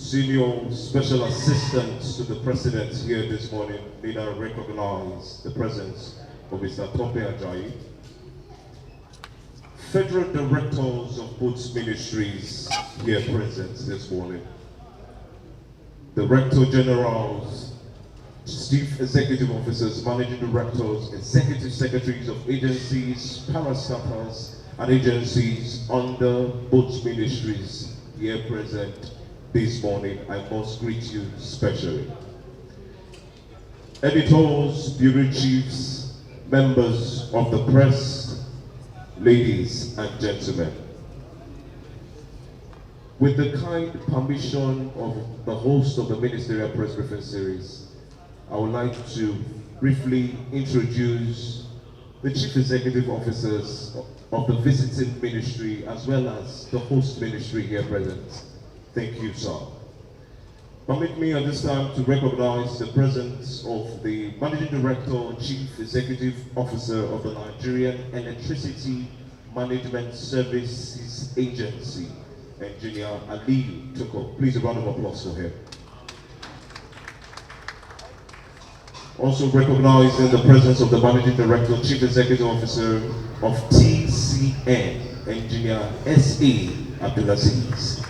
Senior Special Assistants to the President here this morning, need I recognize the presence of Mr. Tope Ajayi. Federal Directors of both ministries here present this morning. Director Generals, Chief Executive Officers, Managing Directors, Executive Secretaries of agencies, parastatals, and agencies under both ministries here present this morning. I must greet you specially. Editors, bureau chiefs, members of the press, ladies and gentlemen. With the kind permission of the host of the Ministerial Press Briefing Series, I would like to briefly introduce the Chief Executive Officers of the visiting ministry as well as the host ministry here present. Thank you, sir. Permit me at this time to recognize the presence of the Managing Director and Chief Executive Officer of the Nigerian Electricity Management Services Agency, Engineer Ali Tuko. Please a round of applause for him. Also recognizing the presence of the Managing Director, Chief Executive Officer of TCN, Engineer S.A. Abdulaziz.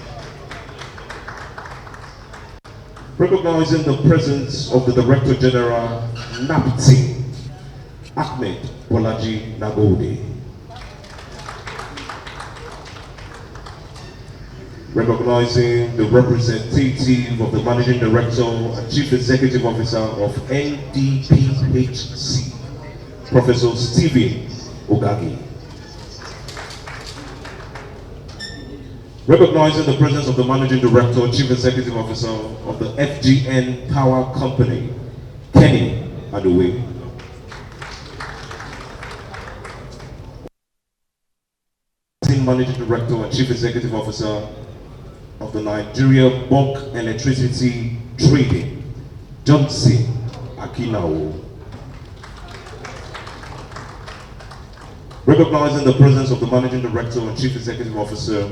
Recognizing the presence of the Director General, NAPTI, Ahmed Bolaji Nagode. Recognizing the representative of the Managing Director and Chief Executive Officer of NDPHC, Professor Stephen Ogagi. Recognizing the presence of the Managing Director and Chief Executive Officer of the FGN Power Company, Kenny Adewe. Managing Director and Chief Executive Officer of the Nigeria Bulk Electricity Trading, Johnson Akinao. Recognizing the presence of the Managing Director and Chief Executive Officer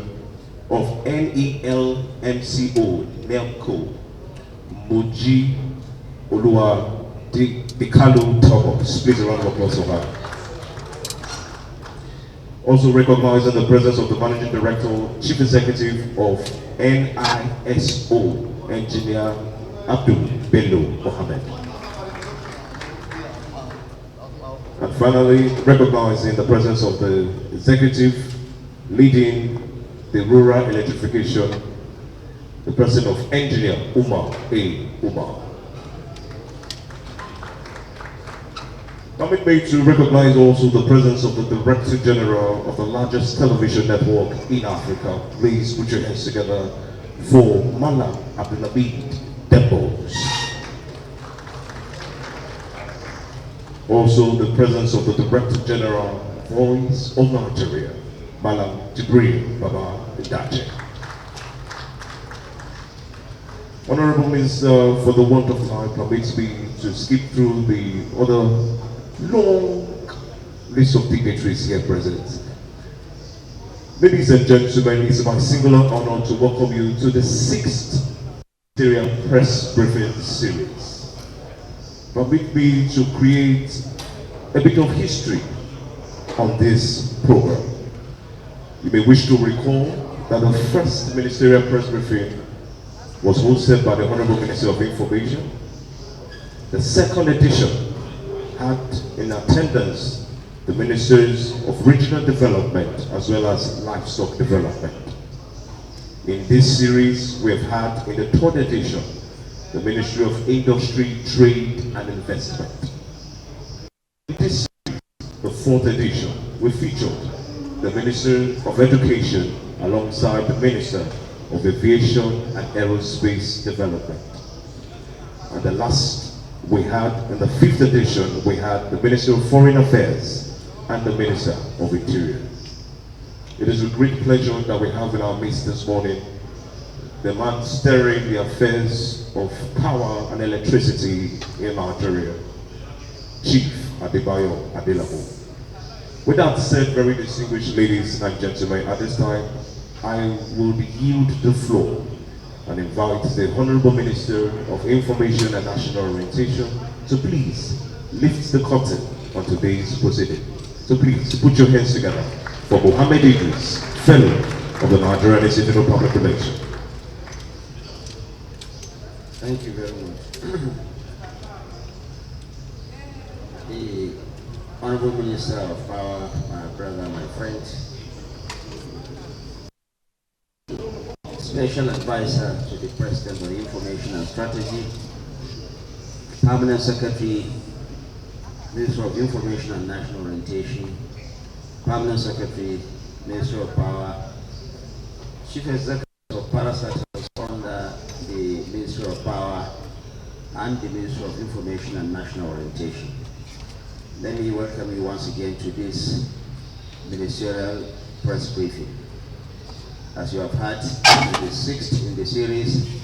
of NELMCO, NELCO, Moji Olua Dikalu Thomas. Please a round of applause for her. Also recognizing the presence of the Managing Director, Chief Executive of NISO, Engineer Abdul Bello Mohammed. And finally, recognizing the presence of the Executive leading the rural electrification, the person of Engineer Umar A. Umar. Permit me to recognize also the presence of the Director General of the largest television network in Africa. Please put your hands together for Malam Abdulhamid Dembos. Also the presence of the Director General, Voice of Nigeria, Malam Jibril Baba Dache. Honorable Minister, for the want of time, permits me to skip through the other long list of dignitaries here present. Ladies and gentlemen, it's my singular honor to welcome you to the 6th Ministerial Press Briefing Series. Permit me to create a bit of history on this program. You may wish to recall that the first Ministerial Press Briefing was hosted by the Honorable Minister of Information. The second edition had in attendance the Ministers of Regional Development as well as Livestock Development. In this series, we have had in the third edition the Ministry of Industry, Trade and Investment. In this series, the fourth edition, we featured the Minister of Education alongside the Minister of Aviation and Aerospace Development. And the last we had, in the fifth edition, we had the Minister of Foreign Affairs and the Minister of Interior. It is a great pleasure that we have in our midst this morning the man steering the affairs of power and electricity in Nigeria, Chief Adebayo Adelabu. With that said, very distinguished ladies and gentlemen, at this time, I will yield the floor and invite the Honorable Minister of Information and National Orientation to please lift the curtain on today's proceeding. So please put your hands together for Mohammed Idris, Fellow of the Nigerian Institute of Public Relations. Thank you very much. The Honorable Minister of Power, my brother, my friend, Special Advisor to the President on Information and Strategy, Permanent Secretary, Minister of Information and National Orientation, Permanent Secretary, Minister of Power, Chief Executive of Parastatals under the Ministry of Power and the Ministry of Information and National Orientation. Let me welcome you once again to this ministerial press briefing. As you have heard, this is the 6th in the series.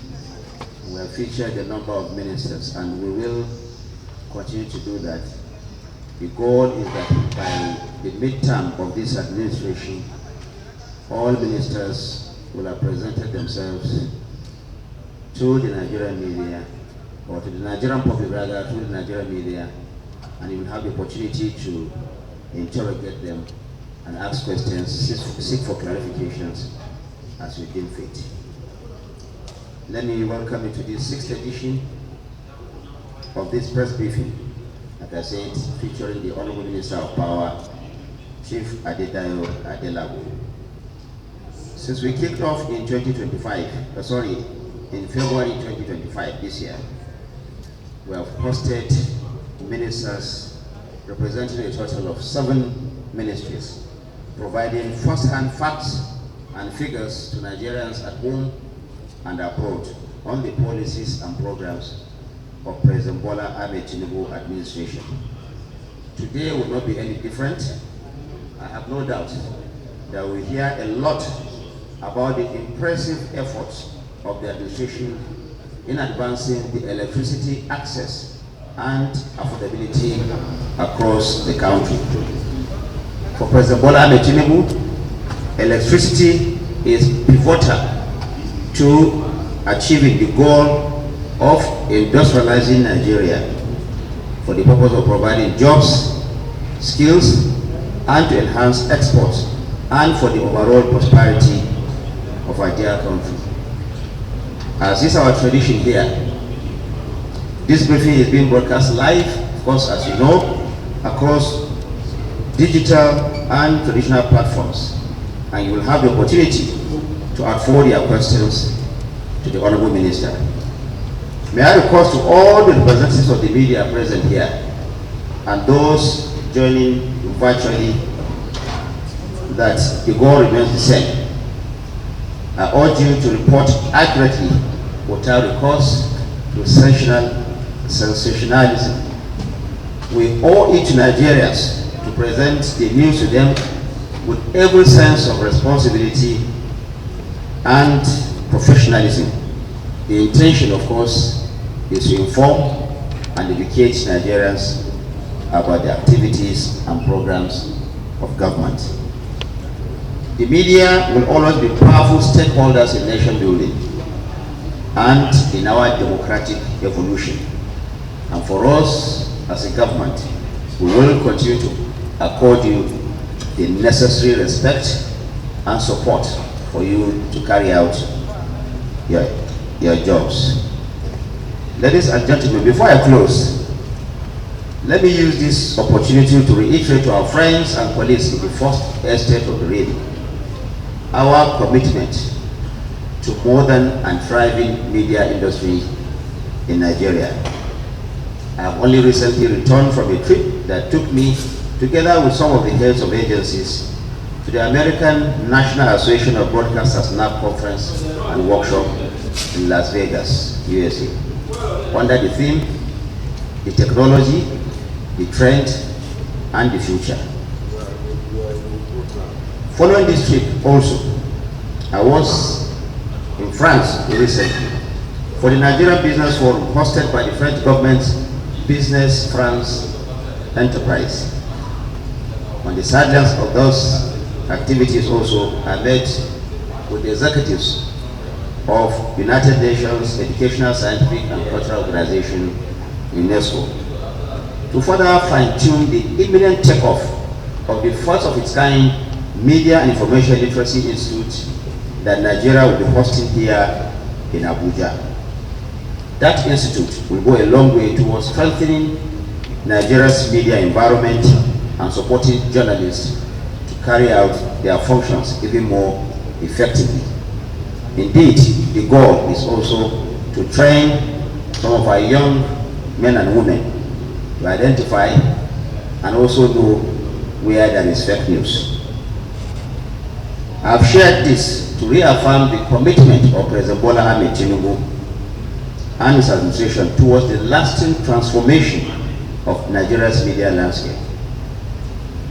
We have featured a number of ministers, and we will continue to do that. The goal is that by the midterm of this administration, all ministers will have presented themselves to the Nigerian media, or to the Nigerian public rather, through the Nigerian media, and you will have the opportunity to interrogate them and ask questions, seek for clarifications as we deem fit. Let me welcome you to this 6th edition of this press briefing, like I said, featuring the Honorable Minister of Power, Chief Adedayo Adelabu. Since we kicked off in 2025, in February 2025 this year, we have hosted ministers representing a total of 7 ministries, providing first-hand facts and figures to Nigerians at home and abroad on the policies and programs of President Bola Ahmed Tinubu administration. Today will not be any different. I have no doubt that we hear a lot about the impressive efforts of the administration in advancing the electricity access and affordability across the country. For President Bola Ahmed Tinubu, electricity is pivotal to achieving the goal of industrializing Nigeria for the purpose of providing jobs, skills, and to enhance exports and for the overall prosperity of our dear country. As is our tradition here, this briefing is being broadcast live, of course, as you know, across digital and traditional platforms, and you will have the opportunity to afford your questions to the Honorable Minister. May I request to all the representatives of the media present here and those joining virtually that the goal remains the same. I urge you to report accurately without recourse to sensationalism. We owe it to Nigerians to present the news to them with every sense of responsibility and professionalism. The intention, of course, is to inform and educate Nigerians about the activities and programs of government. The media will always be powerful stakeholders in nation building and in our democratic evolution. And for us as a government, we will continue to accord you the necessary respect and support for you to carry out your jobs. Ladies and gentlemen, before I close, let me use this opportunity to reiterate to our friends and colleagues in the first estate of the reading our commitment to modern and thriving media industry in Nigeria. I have only recently returned from a trip that took me, together with some of the heads of agencies, to the American National Association of Broadcasters NAB conference and workshop in Las Vegas, USA, under the theme, the technology, the trend, and the future. Following this trip also, I was in France recently for the Nigerian Business Forum hosted by the French government's Business France Enterprise. On the sidelines of those activities also, I met with the executives of United Nations Educational, Scientific and Cultural Organization, UNESCO, to further fine-tune the imminent takeoff of the first of its kind Media and Information Literacy Institute that Nigeria will be hosting here in Abuja. That institute will go a long way towards strengthening Nigeria's media environment and supporting journalists to carry out their functions even more effectively. Indeed, the goal is also to train some of our young men and women to identify and also know where there is fake news. I have shared this to reaffirm the commitment of President Bola Ahmed Tinubu and his administration towards the lasting transformation of Nigeria's media landscape.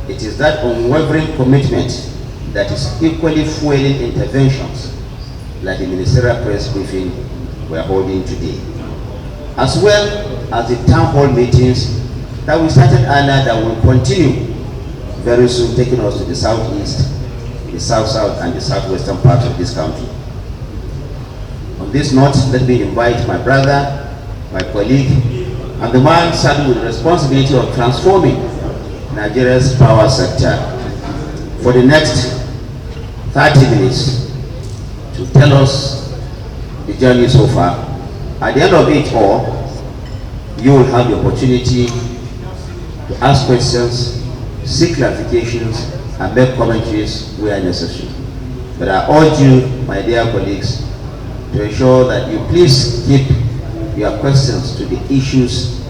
It is that unwavering commitment that is equally fueling interventions like the ministerial press briefing we are holding today, as well as the town hall meetings that we started earlier that will continue very soon, taking us to the southeast, the south-south and the southwestern parts of this country. On this note, let me invite my brother, my colleague, and the man saddled with the responsibility of transforming Nigeria's power sector for the next 30 minutes to tell us the journey so far. At the end of it all, you will have the opportunity to ask questions, seek clarifications, and make commentaries where necessary. But I urge you, my dear colleagues, to ensure that you please keep your questions to the issues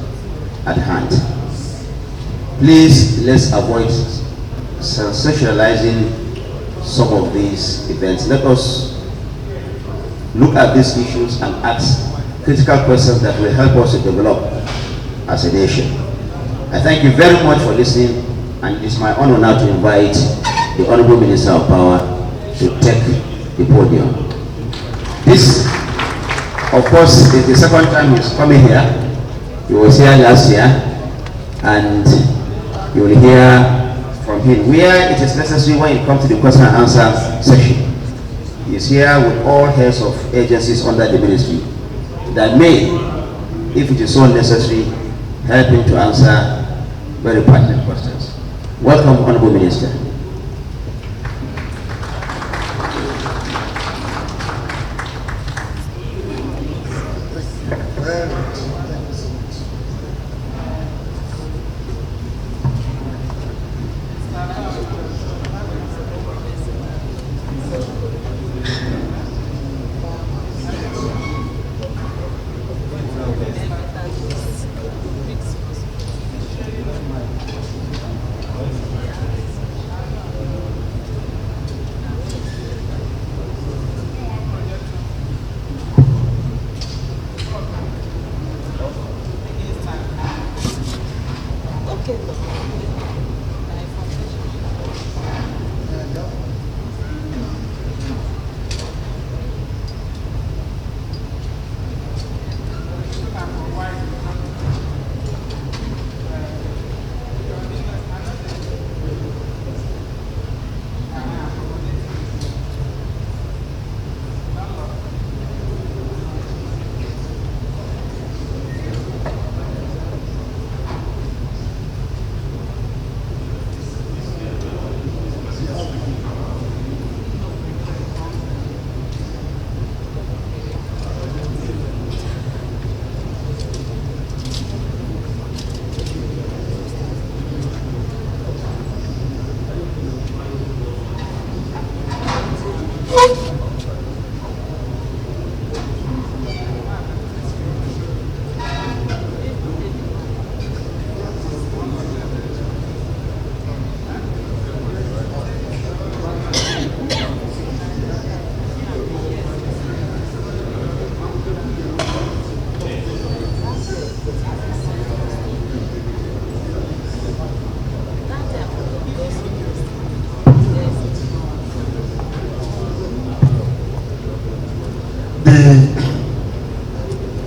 at hand. Please, let's avoid sensationalizing some of these events. Let us look at these issues and ask critical questions that will help us to develop as a nation. I thank you very much for listening, and it is my honor now to invite the Honorable Minister of Power to take the podium. This, of course, is the second time he's coming here. He was here last year, and you will hear from him where it is necessary when it comes to the question and answer section. He is here with all heads of agencies under the ministry that may, if it is so necessary, help him to answer very pertinent questions. Welcome, Honorable Minister.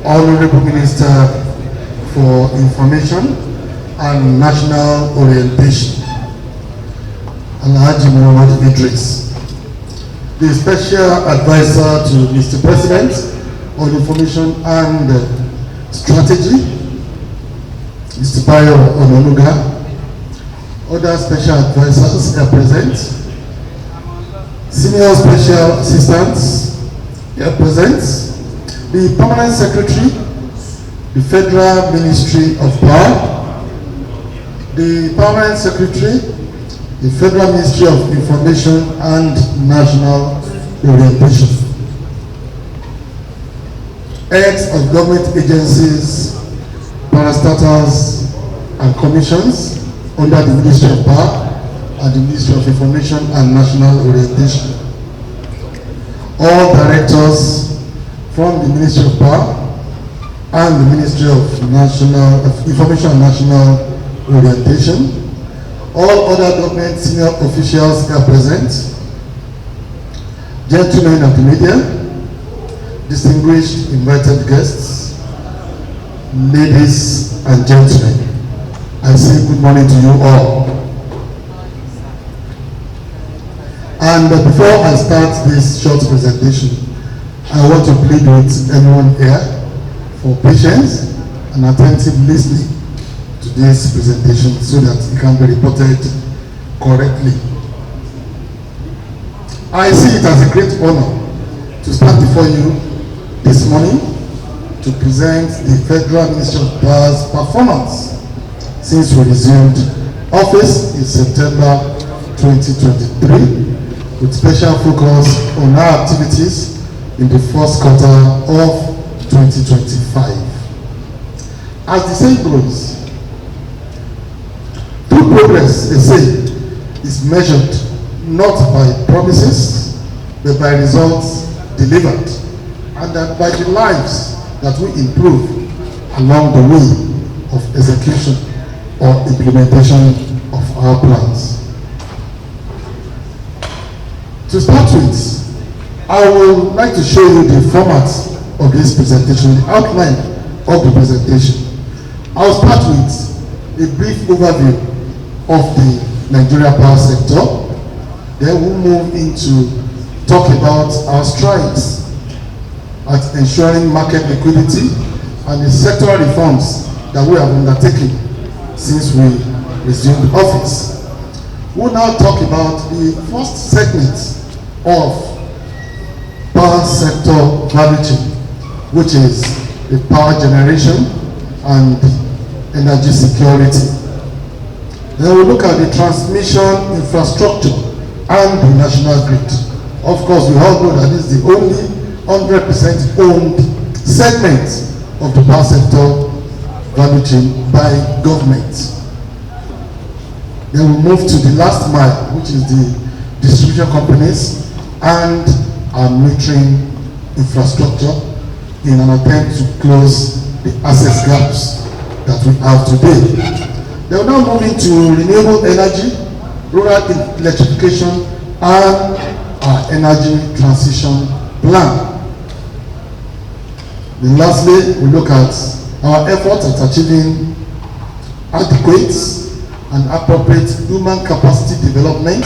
Honorable Minister for Information and National Orientation, Alhaji Muhammad Idris, the Special Advisor to Mr. President on Information and Strategy, Mr. Bayo Ononuga. Other special advisors are present. Senior Special Assistants are present. The Permanent Secretary, the Federal Ministry of Power, the Permanent Secretary, the Federal Ministry of Information and National Orientation, heads of government agencies, parastatals and commissions under the Ministry of Power and the Ministry of Information and National Orientation, all directors from the Ministry of Power and the Ministry of Information and National Orientation. All other government senior officials are present. Gentlemen of the media, distinguished invited guests, ladies and gentlemen, I say good morning to you all. And before I start this short presentation, I want to plead with everyone here for patience and attentive listening to this presentation so that it can be reported correctly. I see it as a great honor to stand before you this morning to present the Federal Ministry of Power's performance since we resumed office in September 2023, with special focus on our activities in the first quarter of 2025. As the saying goes, true progress, they say, is measured not by promises, but by results delivered, and that by the lives that we improve along the way of execution or implementation of our plans. To start with, I would like to show you the format of this presentation, the outline of the presentation. I'll start with a brief overview of the Nigeria power sector. Then we'll move into talk about our strides at ensuring market liquidity and the sectoral reforms that we have undertaken since we resumed office. We'll now talk about the first segment of power sector value chain, which is the power generation and energy security. Then we'll look at the transmission infrastructure and the national grid. Of course, we all know that this is the only 100% owned segment of the power sector value chain by government. Then we move to the last mile, which is the distribution companies and our metering infrastructure in an attempt to close the access gaps that we have today. They will now move into renewable energy, rural electrification, and our energy transition plan. Then lastly, we look at our efforts at achieving adequate and appropriate human capacity development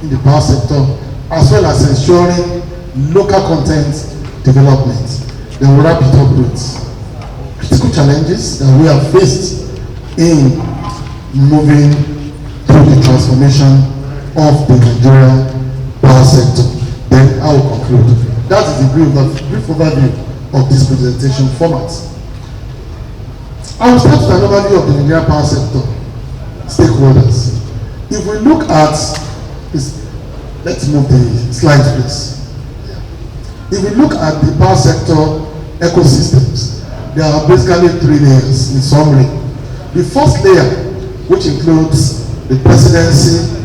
in the power sector, as well as ensuring local content development. Then we'll wrap it up with critical challenges that we have faced in moving through the transformation of the Nigerian power sector. Then I will conclude. That is the brief overview of this presentation format. I will start with an overview of the Nigerian power sector stakeholders. If we look at this, let's move the slide please. If we look at the power sector ecosystems, there are basically three layers in summary. The first layer, which includes the presidency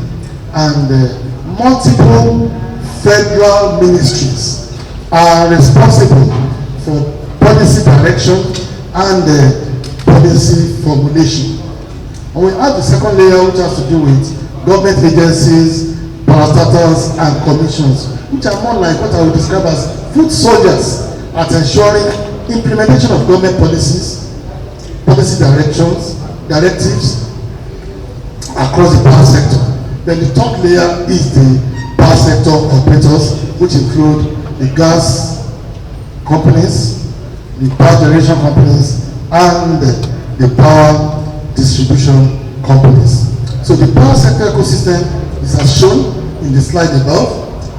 and multiple federal ministries, are responsible for policy direction and policy formulation. And we have the second layer, which has to do with government agencies, parastatals and commissions, which are more like what I would describe as foot soldiers at ensuring implementation of government policies, policy directives across the power sector. Then the third layer is the power sector operators, which include the gas companies, the power generation companies, and the power distribution companies. So the power sector ecosystem is as shown in the slide above,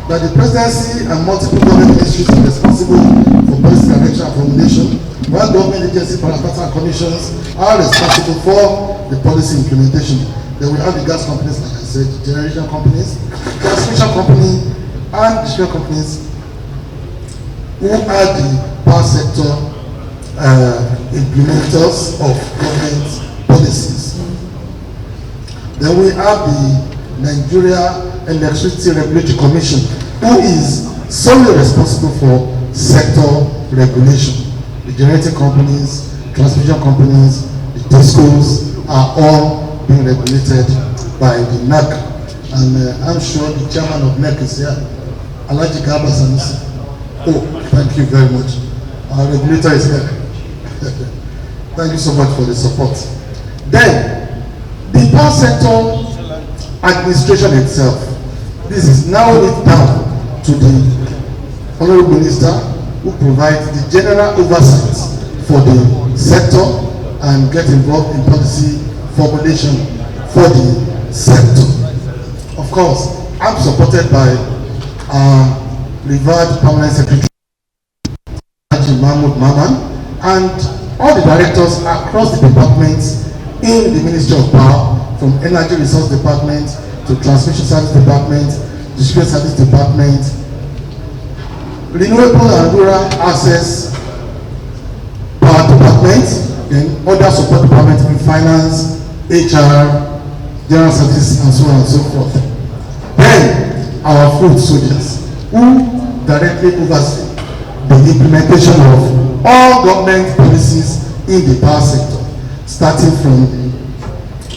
that the presidency and multiple government ministries are responsible for policy direction and formulation, while government agencies, parastatals, and commissions are responsible for the policy implementation. Then we have the gas companies, like I said, generation companies, transmission company, and distribution companies, who are the power sector implementers of government policies. Then we have the Nigeria Electricity Regulatory Commission, who is solely responsible for sector regulation. The generating companies, transmission companies, the DISCOs are all being regulated by the NEC. And I'm sure the chairman of NEC is here, Alhaji Garba Sanusi. Oh, thank you very much. Our regulator is here. Thank you so much for the support. Then, the power sector administration itself. This is now laid down to the Honorable Minister, who provides the general oversight for the sector and get involved in policy formulation for the sector. Of course, I'm supported by revered Permanent Secretary Mahmoud Maman and all the directors across the departments in the Ministry of Power, from Energy Resource Department to Transmission Service Department, Distribution Service Department, Renewable and Rural Access Power Department, then other support departments in Finance, HR, General Services, and so on and so forth. Then our food soldiers, who directly oversee the implementation of all government policies in the power sector, starting from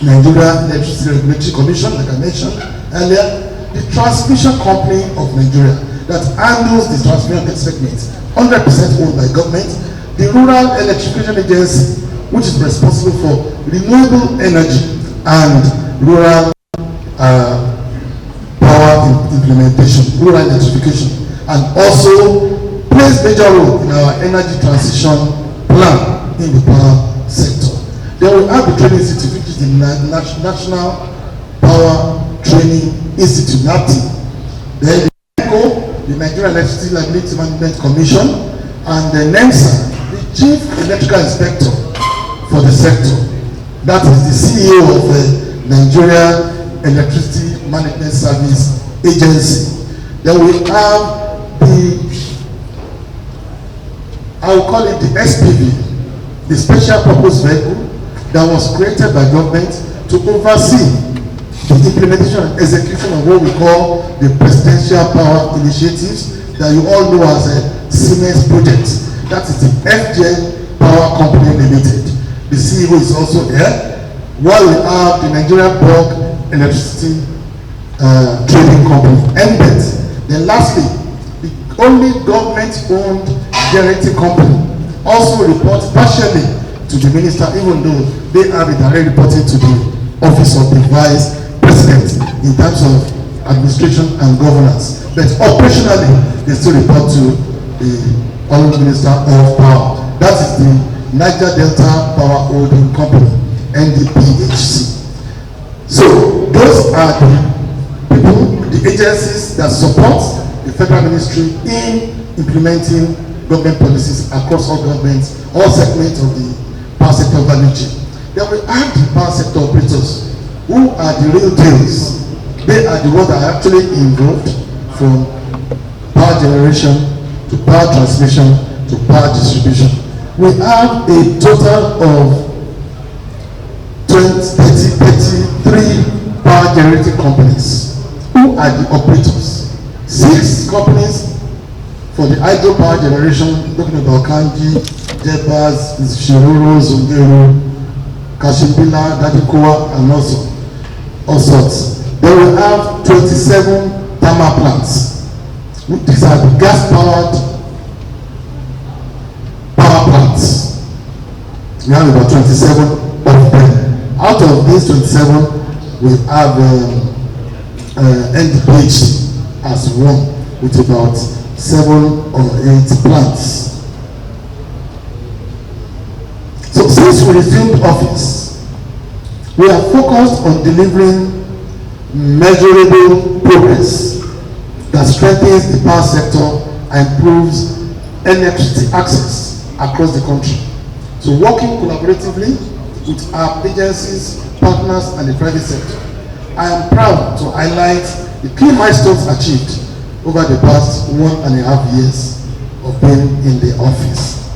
Nigeria Electricity Regulatory Commission, like I mentioned earlier, the transmission company of Nigeria that handles the transmission segment, 100% owned by government, the Rural Electrification Agency, which is responsible for renewable energy and rural power implementation, rural electrification, and also plays major role in our energy transition plan in the power sector. Then we have the training institute, which is the National Power Training Institute, NAPTI. Then the NECO, the Nigerian Electricity Liability Management Commission, and the NEMSA, the Chief Electrical Inspector for the sector. That is the CEO of the Nigeria Electricity Management Service Agency. Then we have the, I will call it the SPV, the Special Purpose Vehicle, that was created by government to oversee the implementation and execution of what we call the Presidential Power Initiatives that you all know as a Siemens project. That is the FGN Power Company Limited. The CEO is also here, while we have the Nigeria Bulk Electricity Trading Company, NBET. Then lastly, the only government-owned generating company also reports partially to the minister, even though they are direct reporting to the office of the vice president in terms of administration and governance. But operationally, they still report to the Honorable Minister of Power. That is the Niger Delta Power Holding Company, NDPHC. So those are the people, the agencies that support the federal ministry in implementing government policies across all governments, all segments of the power sector value chain. Then we have the power sector operators, who are the real deals. They are the ones that are actually involved from power generation to power transmission to power distribution. We have a total of 33 power generating companies. Who are the operators? 6 companies for the hydro power generation, looking about Kanji, Jebas, Shiroro, Zungeru, Kashimbila, Dadikowa, and also all sorts. Then we have 27 thermal plants. These are the gas-powered power plants. We have about 27 of them. Out of these 27, we have NDPH as one, with about 7 or 8 plants. So since we resumed office, we are focused on delivering measurable progress that strengthens the power sector and improves electricity access across the country. So working collaboratively with our agencies, partners, and the private sector, I am proud to highlight the key milestones achieved over the past 1.5 years of being in the office.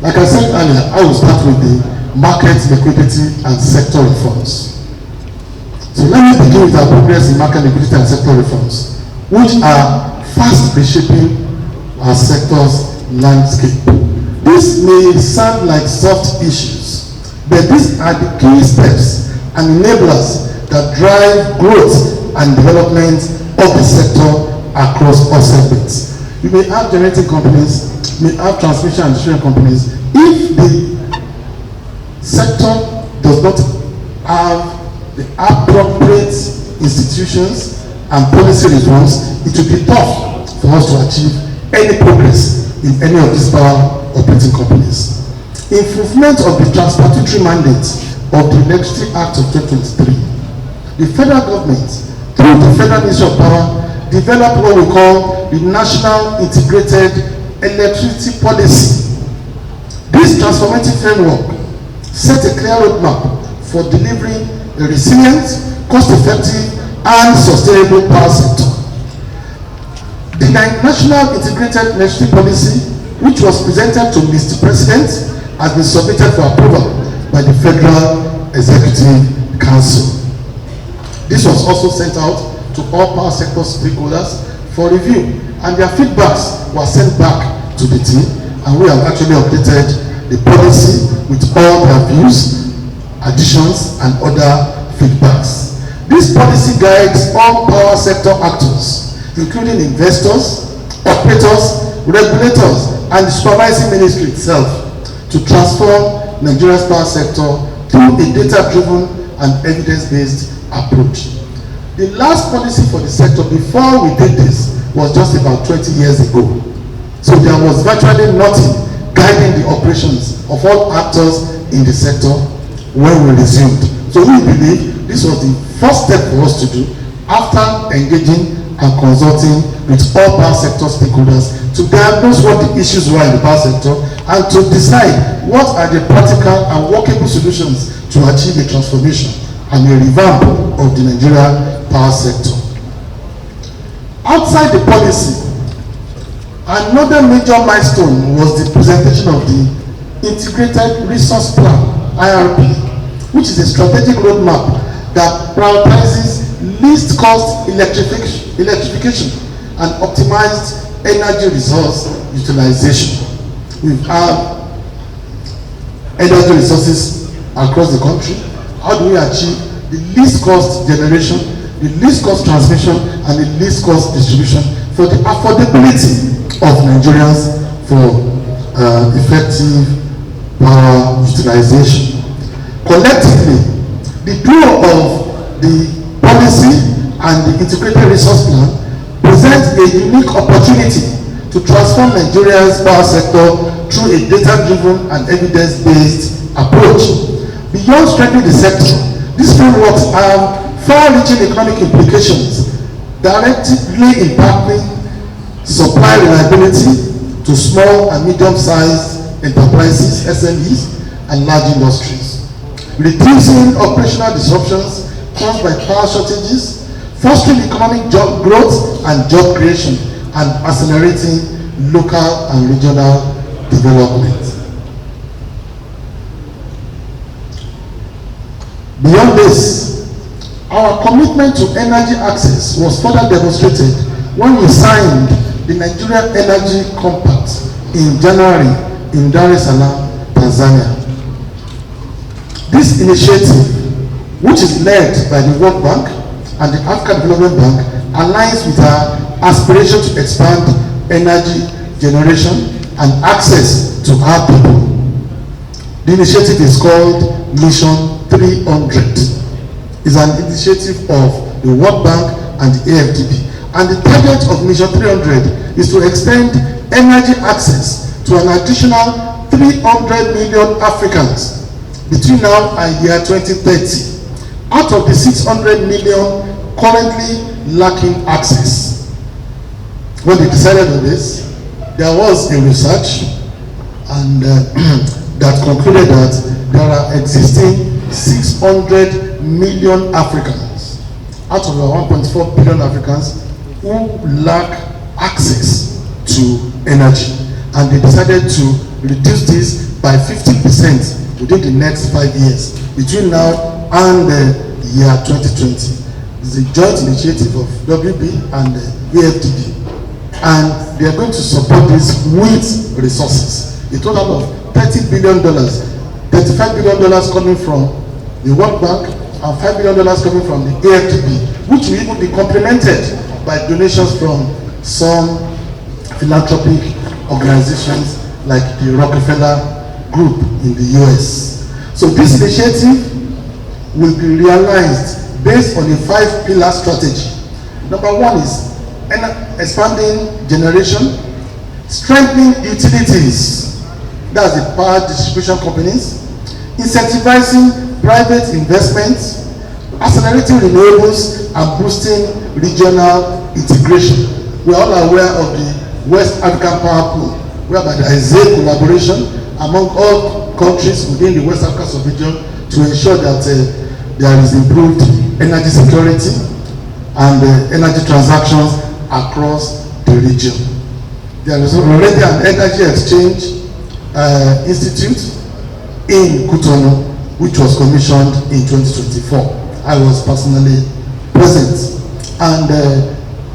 Like I said earlier, I will start with the market liquidity and sector reforms. So let me begin with our progress in market liquidity and sector reforms, which are fast reshaping our sector's landscape. This may sound like soft issues, but these are the key steps and enablers that drive growth and development of the sector across all segments. You may have generating companies, may have transmission and distribution companies. If the sector does not have the appropriate institutions and policy reforms, it will be tough for us to achieve any progress in any of these power operating companies. In fulfillment of the transpartitory mandate of the Electricity Act of 2023, the federal government, through the Federal Ministry of Power, developed what we call the National Integrated Electricity Policy. This transformative framework set a clear roadmap for delivering a resilient, cost-effective, and sustainable power sector. The National Integrated Electricity Policy, which was presented to Mr. President, has been submitted for approval by the Federal Executive Council. This was also sent out to all power sector stakeholders for review, and their feedbacks were sent back to the team, and we have actually updated the policy with all their views, additions, and other feedbacks. This policy guides all power sector actors, including investors, operators, regulators, and the supervising ministry itself, to transform Nigeria's power sector through a data-driven and evidence-based approach. The last policy for the sector before we did this was just about 20 years ago. So there was virtually nothing guiding the operations of all actors in the sector when we resumed. So we believe this was the first step for us to do after engaging and consulting with all power sector stakeholders to diagnose what the issues were in the power sector and to decide what are the practical and workable solutions to achieve a transformation and a revamp of the Nigerian power sector. Outside the policy, another major milestone was the presentation of the Integrated Resource Plan, IRP, which is a strategic roadmap that prioritizes least cost electrification and optimized energy resource utilization. We have energy resources across the country. How do we achieve the least cost generation, the least cost transmission, and the least cost distribution for the affordability of Nigerians for effective power utilization? Collectively, the duo of the policy and the integrated resource plan presents a unique opportunity to transform Nigeria's power sector through a data-driven and evidence-based approach. Beyond strengthening the sector, these frameworks have far-reaching economic implications, directly impacting supply reliability to small and medium-sized enterprises, SMEs, and large industries, reducing operational disruptions caused by power shortages, fostering economic job growth and job creation, and accelerating local and regional development. Beyond this, our commitment to energy access was further demonstrated when we signed the Nigeria Energy Compact in January in Dar es Salaam, Tanzania. This initiative, which is led by the World Bank and the African Development Bank, aligns with our aspiration to expand energy generation and access to our people. The initiative is called Mission 300. It's an initiative of the World Bank and the AFDB, And the target of Mission 300 is to extend energy access to an additional 300 million Africans between now and year 2030, out of the 600 million currently lacking access. When they decided on this, there was a research and that concluded that there are existing 600 million Africans out of the 1.4 billion Africans who lack access to energy, and they decided to reduce this by 50% within the next 5 years between now and the year 2020. It's a joint initiative of WB and AFDB, and they are going to support this with resources. A total of $30 billion, $35 billion coming from the World Bank and $5 billion coming from the AFDB, which will even be complemented by donations from some philanthropic organizations like the Rockefeller Group in the US. So this initiative will be realized based on a 5-pillar strategy. Number 1 is expanding generation, strengthening utilities, that's the power distribution companies, incentivizing private investments, accelerating renewables, and boosting regional integration. We are all aware of the West African Power Pool, whereby there is a collaboration among all countries within the West African sub-region to ensure that there is improved energy security and energy transactions across the region. There is already an energy exchange institute in Cotonou, which was commissioned in 2024. I was personally present, and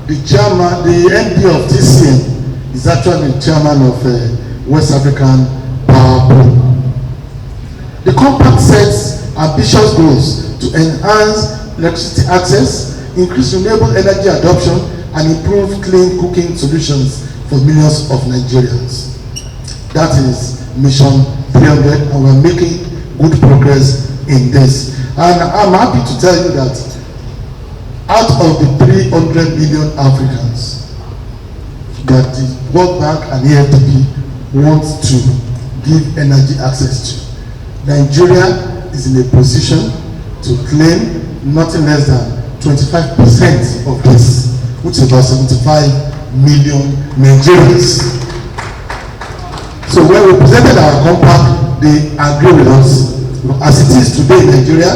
the chairman, the MD of TCN, is actually the chairman of West African Power Pool. The compact sets ambitious goals to enhance electricity access, increase renewable energy adoption, and improve clean cooking solutions for millions of Nigerians. That is Mission 300, and we're making good progress in this. And I'm happy to tell you that out of the 300 million Africans that the World Bank and AFDB want to give energy access to, Nigeria is in a position to claim nothing less than 25% of this, which is about 75 million Nigerians. So when we presented our compact, they agree with us. As it is today in Nigeria,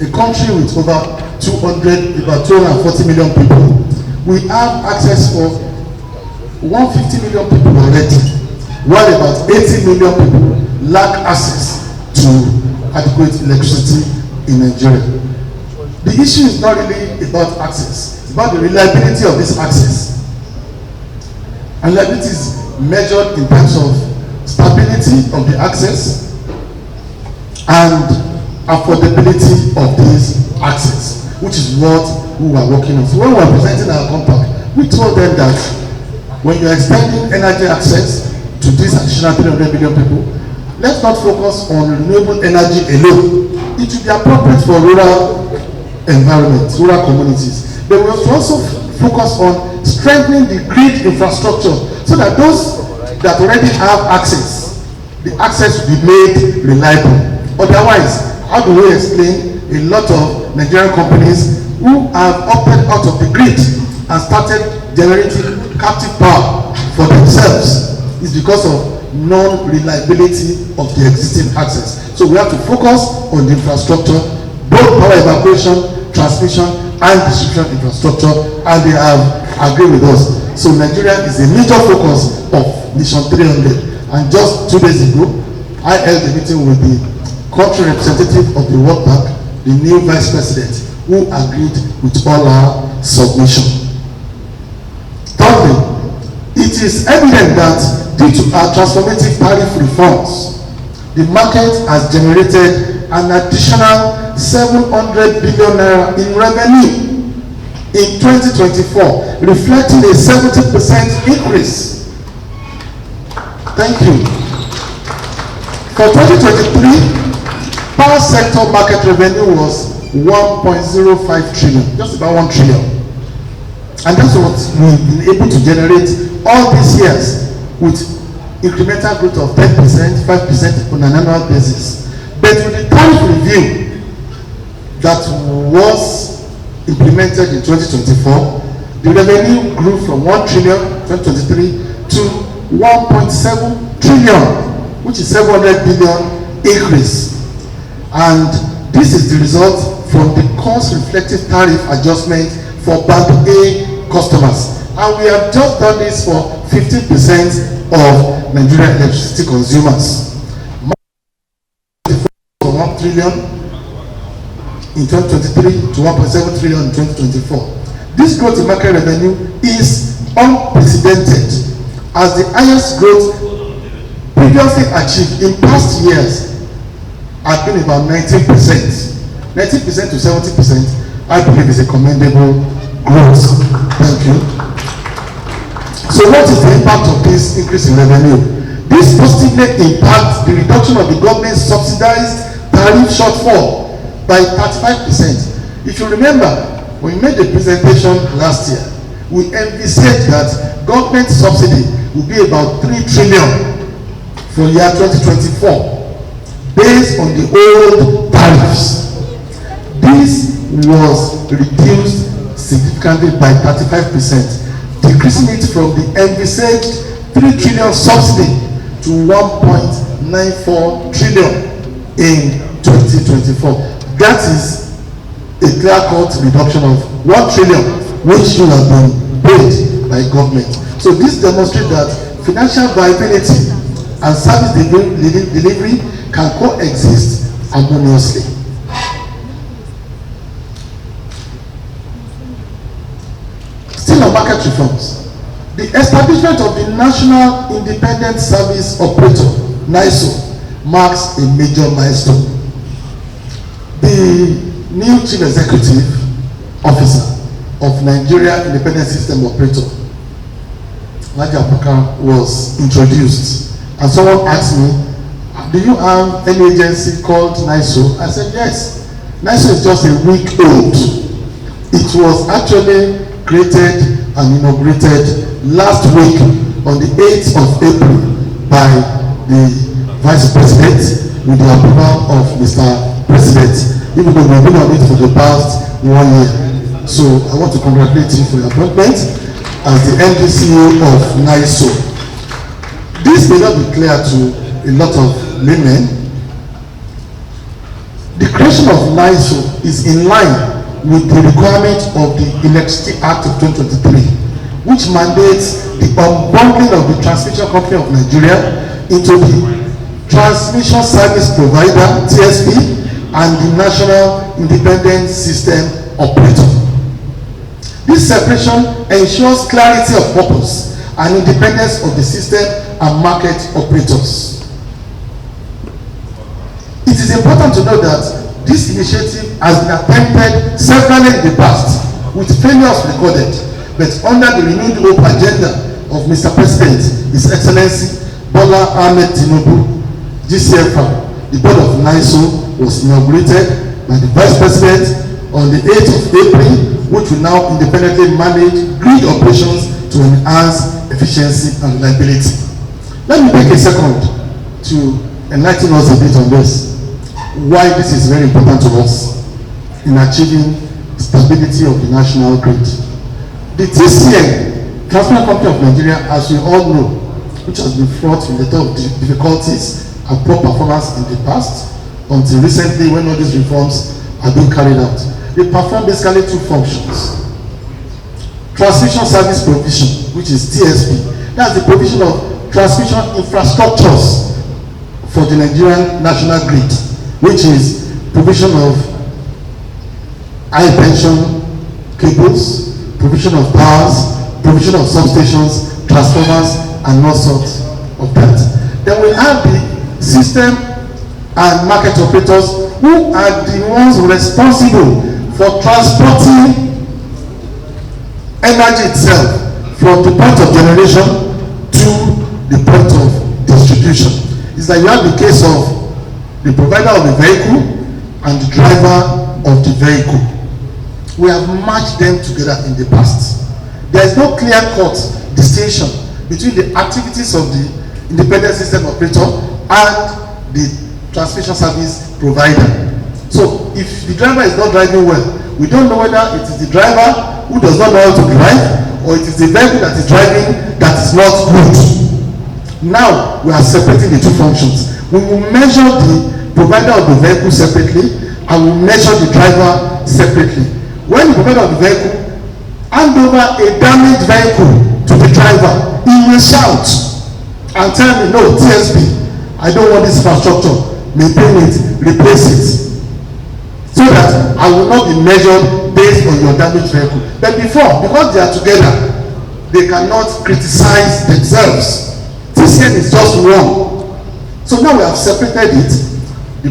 a country with about 240 million people, we have access for 150 million people already, while about 80 million people lack access to adequate electricity in Nigeria. The issue is not really about access, it's about the reliability of this access. And reliability is measured in terms of stability of the access and affordability of this access, which is what we are working on. So when we are presenting our compact, we told them that when you are extending energy access to these additional 300 million people, let's not focus on renewable energy alone. It will be appropriate for rural environments, rural communities. But we must also focus on strengthening the grid infrastructure so that those that already have access, the access will be made reliable. Otherwise, how do we explain a lot of Nigerian companies who have opted out of the grid and started generating captive power for themselves? It's because of non-reliability of the existing access. So we have to focus on the infrastructure, both power evacuation, transmission, and distribution infrastructure, and they have agreed with us. So Nigeria is a major focus of Mission 300. And just 2 days ago, I held a meeting with the country representative of the World Bank, the new vice president, who agreed with all our submission. Thirdly, it is evident that due to our transformative tariff reforms, the market has generated an additional 700 billion naira in revenue in 2024, reflecting a 70% increase. Thank you. For 2023, power sector market revenue was 1.05 trillion, just about 1 trillion. And that's what we've been able to generate all these years with incremental growth of 10%, 5% on an annual basis. But with the tariff review that was implemented in 2024, the revenue grew from 1 trillion 2023 to 1.7 trillion, which is 700 billion increase. And this is the result from the cost reflective tariff adjustment for Band A customers. And we have just done this for 15% of Nigerian electricity consumers. From 1 trillion in 2023 to 1.7 trillion in 2024. This growth in market revenue is unprecedented, as the highest growth previously achieved in past years have been about 19%. 19% to 70%, I believe, is a commendable growth. Thank you. So what is the impact of this increase in revenue? This positively impacts the reduction of the government's subsidized tariff shortfall by 35%. If you remember, when we made the presentation last year, we envisaged that government subsidy will be about 3 trillion for year 2024 based on the old tariffs. This was reduced significantly by 35%, decreasing it from the envisaged 3 trillion subsidy to 1.94 trillion in 2024. That is a clear-cut reduction of 1 trillion, which should have been paid by government. So this demonstrates that financial viability and service delivery can coexist harmoniously. Still on market reforms, the establishment of the National Independent Service Operator, NISO, marks a major milestone. The new Chief Executive Officer of Nigeria Independent System Operator, Nadia Apaka, was introduced, and someone asked me, do you have any agency called NISO? I said yes. NISO is just a week old. It was actually created and inaugurated last week on the 8th of April by the Vice President with the approval of Mr. President, even though we've been on it for the past 1 year. So I want to congratulate you for your appointment as the MD/CEO of NISO. This may not be clear to a lot of laymen. The creation of NISO is in line with the requirement of the Electricity Act of 2023, which mandates the unbundling of the Transmission Company of Nigeria into the Transmission Service Provider, TSP, and the National Independent System Operator. This separation ensures clarity of purpose and independence of the system and market operators. It is important to note that this initiative has been attempted severally in the past, with failures recorded, but under the renewed hope agenda of Mr. President, His Excellency Bola Ahmed Tinubu, GCFR, the board of NISO was inaugurated by the Vice President on the 8th of April, which will now independently manage grid operations to enhance efficiency and reliability. Let me take a second to enlighten us a bit on this, why this is very important to us in achieving stability of the national grid. The TCN, Transmission Company of Nigeria, as we all know, which has been fraught with a lot of difficulties and poor performance in the past, until recently when all these reforms are being carried out. They perform basically two functions. Transmission service provision, which is TSP. That's the provision of transmission infrastructures for the Nigerian national grid, which is provision of high tension cables, provision of powers, provision of substations, transformers, and all sorts of that. Then we have the system and market operators, who are the ones responsible for transporting energy itself from the point of generation to the point of distribution. It's like you have the case of the provider of the vehicle and the driver of the vehicle. We have matched them together in the past. there is no clear-cut distinction between the activities of the independent system operator and the transmission service provider. So if the driver is not driving well, we don't know whether it is the driver who does not know how to drive, or it is the vehicle that is driving that is not good. Now we are separating the two functions. We will measure the provider of the vehicle separately, and we will measure the driver separately. When the provider of the vehicle hand over a damaged vehicle to the driver, he will shout and tell me, no, TSP, I don't want this infrastructure, maintain it, replace it, so that I will not be measured based on your damaged vehicle. But before, because they are together, they cannot criticize themselves. TCN is just one. So now we have separated it. The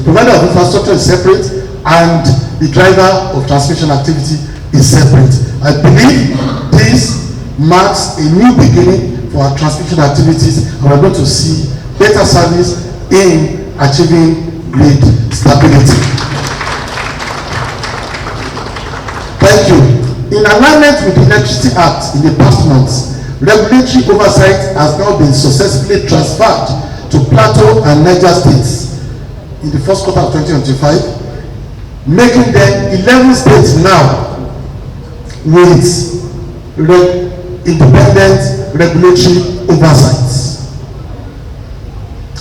provider of infrastructure is separate, and the driver of transmission activity is separate. I believe this marks a new beginning for our transmission activities, and we're going to see better service in achieving grid stability. Thank you. In alignment with the Electricity Act in the past months, regulatory oversight has now been successfully transferred to Plateau and Niger states in the first quarter of 2025, making them 11 states now with independent regulatory oversight.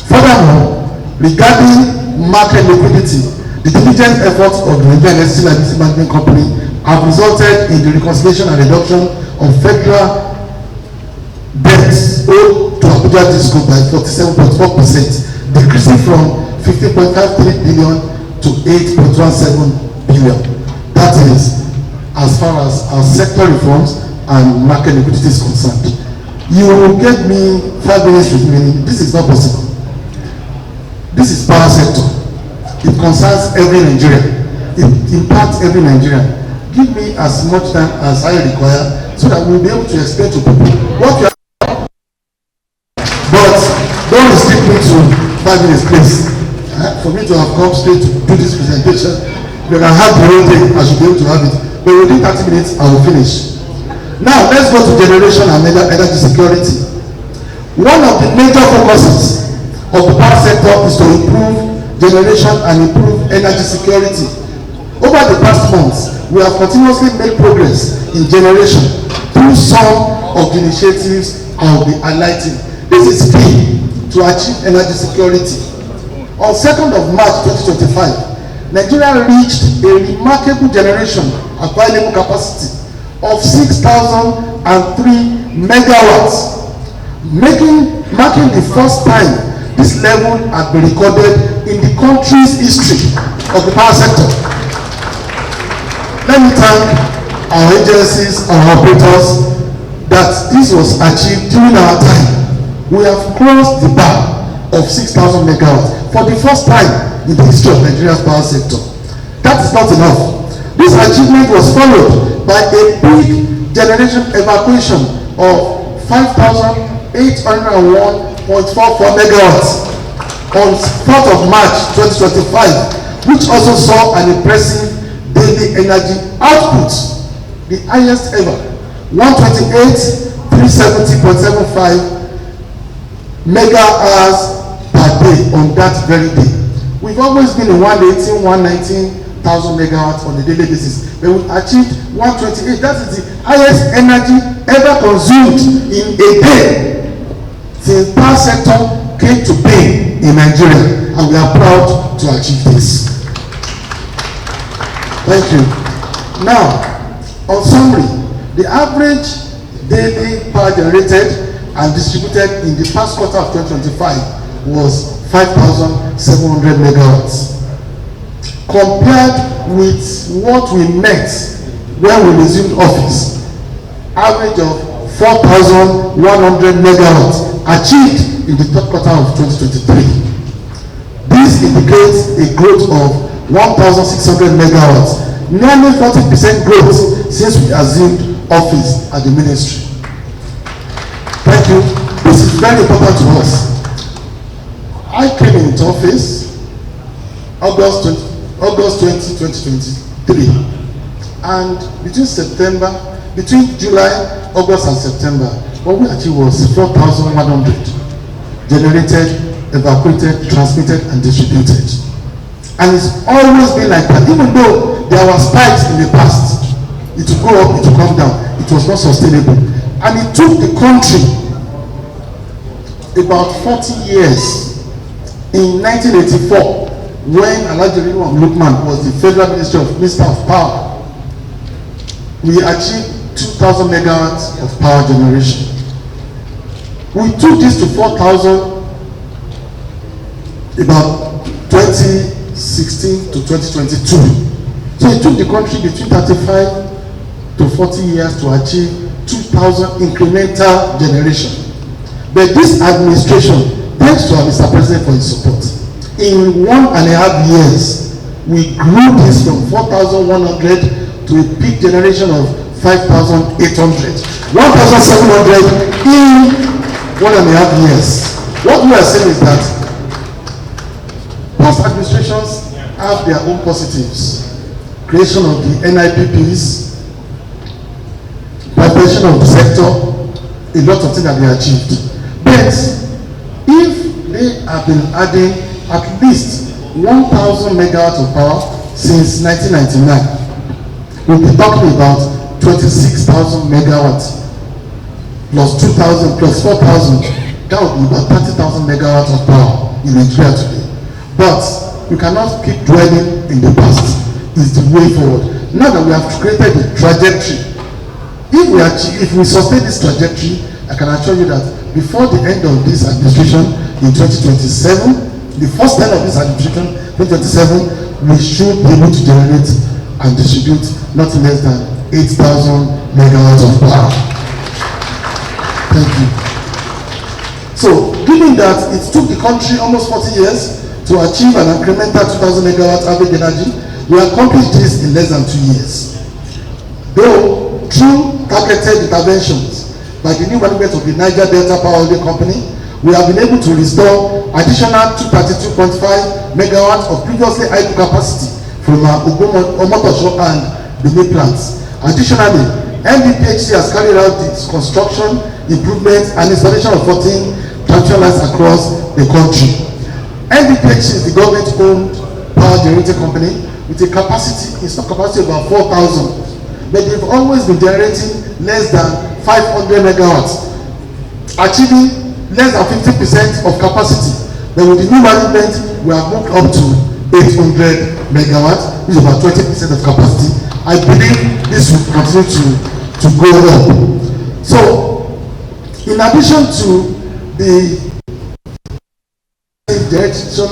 Furthermore, regarding market liquidity, the diligent efforts of the Nigerian Electricity Liability Management Company have resulted in the reconciliation and reduction of federal debts owed to Abuja Disco by 47.4%, decreasing from 15.53 billion to 8.17 billion. That is, as far as our sector reforms and market liquidity is concerned. You will get me 5 minutes remaining. This is not possible. This is power sector. It concerns every Nigerian. It impacts every Nigerian. Give me as much time as I require so that we'll be able to explain to people what you are. But don't restrict me to 5 minutes, please. For me to have come straight to do this presentation, you can have the whole day. I should be able to have it. But within 30 minutes, I will finish. Now, let's go to generation and energy security. One of the major focuses of the power sector is to improve generation and improve energy security. Over the past months, we have continuously made progress in generation through some of the initiatives I will be highlighting. This is key to achieve energy security. On 2nd of March 2025, Nigeria reached a remarkable generation available capacity of 6,003 megawatts, marking the first time this level had been recorded in the country's history of the power sector. Let me thank our agencies and our operators that this was achieved during our time. We have crossed the bar of 6,000 megawatts for the first time in the history of Nigeria's power sector. That is not enough. This achievement was followed by a big generation evacuation of 5,801.44 megawatts on 4th of March 2025, which also saw an impressive daily energy output, the highest ever, 128,370.75 mega hours per day on that very day. We've always been in 118, 119,000 megawatts on a daily basis, but we achieved 128. That is the highest energy ever consumed in a day since power sector came to being in Nigeria, and we are proud to achieve this. Thank you. Now, on summary, the average daily power generated and distributed in the first quarter of 2025 was 5,700 megawatts. Compared with what we met when we resumed office, average of 4,100 megawatts achieved in the third quarter of 2023. This indicates a growth of 1,600 megawatts, nearly 40% growth since we assumed office at the ministry. Thank you. This is very important to us. I came into office August 20, 2023, and between September between July, August, and September, what we achieved was 4,100 generated, evacuated, transmitted, and distributed. And it's always been like that. Even though there were spikes in the past, it would go up, it would come down. It was not sustainable. And it took the country about 40 years. In 1984, when Alhaji Renewable Lukman was the Federal Minister of Power, we achieved 2,000 megawatts of power generation. We took this to 4,000 about 2016 to 2022. So it took the country between 35 to 40 years to achieve 2,000 incremental generation. But this administration, thanks to our Mr. President for his support, in 1.5 years, we grew this from 4,100 to a peak generation of 5,800, 1,700 in 1.5 years. What we are saying is that past administrations have their own positives. Creation of the NIPPs, preparation of the sector, a lot of things that they achieved. But if they have been adding at least 1,000 megawatts of power since 1999, we'll be talking about 26,000 megawatts plus 2,000 plus 4,000. That would be about 30,000 megawatts of power in Nigeria today. But we cannot keep dwelling in the past. It's the way forward. Now that we have created a trajectory, if we sustain this trajectory, I can assure you that before the end of this administration in 2027, the first end of this administration, 2027, we should be able to generate and distribute nothing less than 8,000 megawatts of power. Thank you. So, given that it took the country almost 40 years to achieve an incremental 2,000 megawatt average energy, we accomplished this in less than 2 years. Though, through targeted interventions by the new management of the Niger Delta Power Holding Company, we have been able to restore additional 232.5 megawatts of previously idle capacity from our Omotosho and Benin plants. Additionally, NDPHC has carried out its construction, improvement, and installation of 14 transmission lines across the country. NDPHC is the government-owned power generating company with a capacity, installed capacity of about 4,000, but they've always been generating less than 500 megawatts, achieving less than 50% of capacity. But with the new management, we have moved up to 800 megawatts, which is about 20% of capacity. I believe this will continue to go up. So, in addition to the direction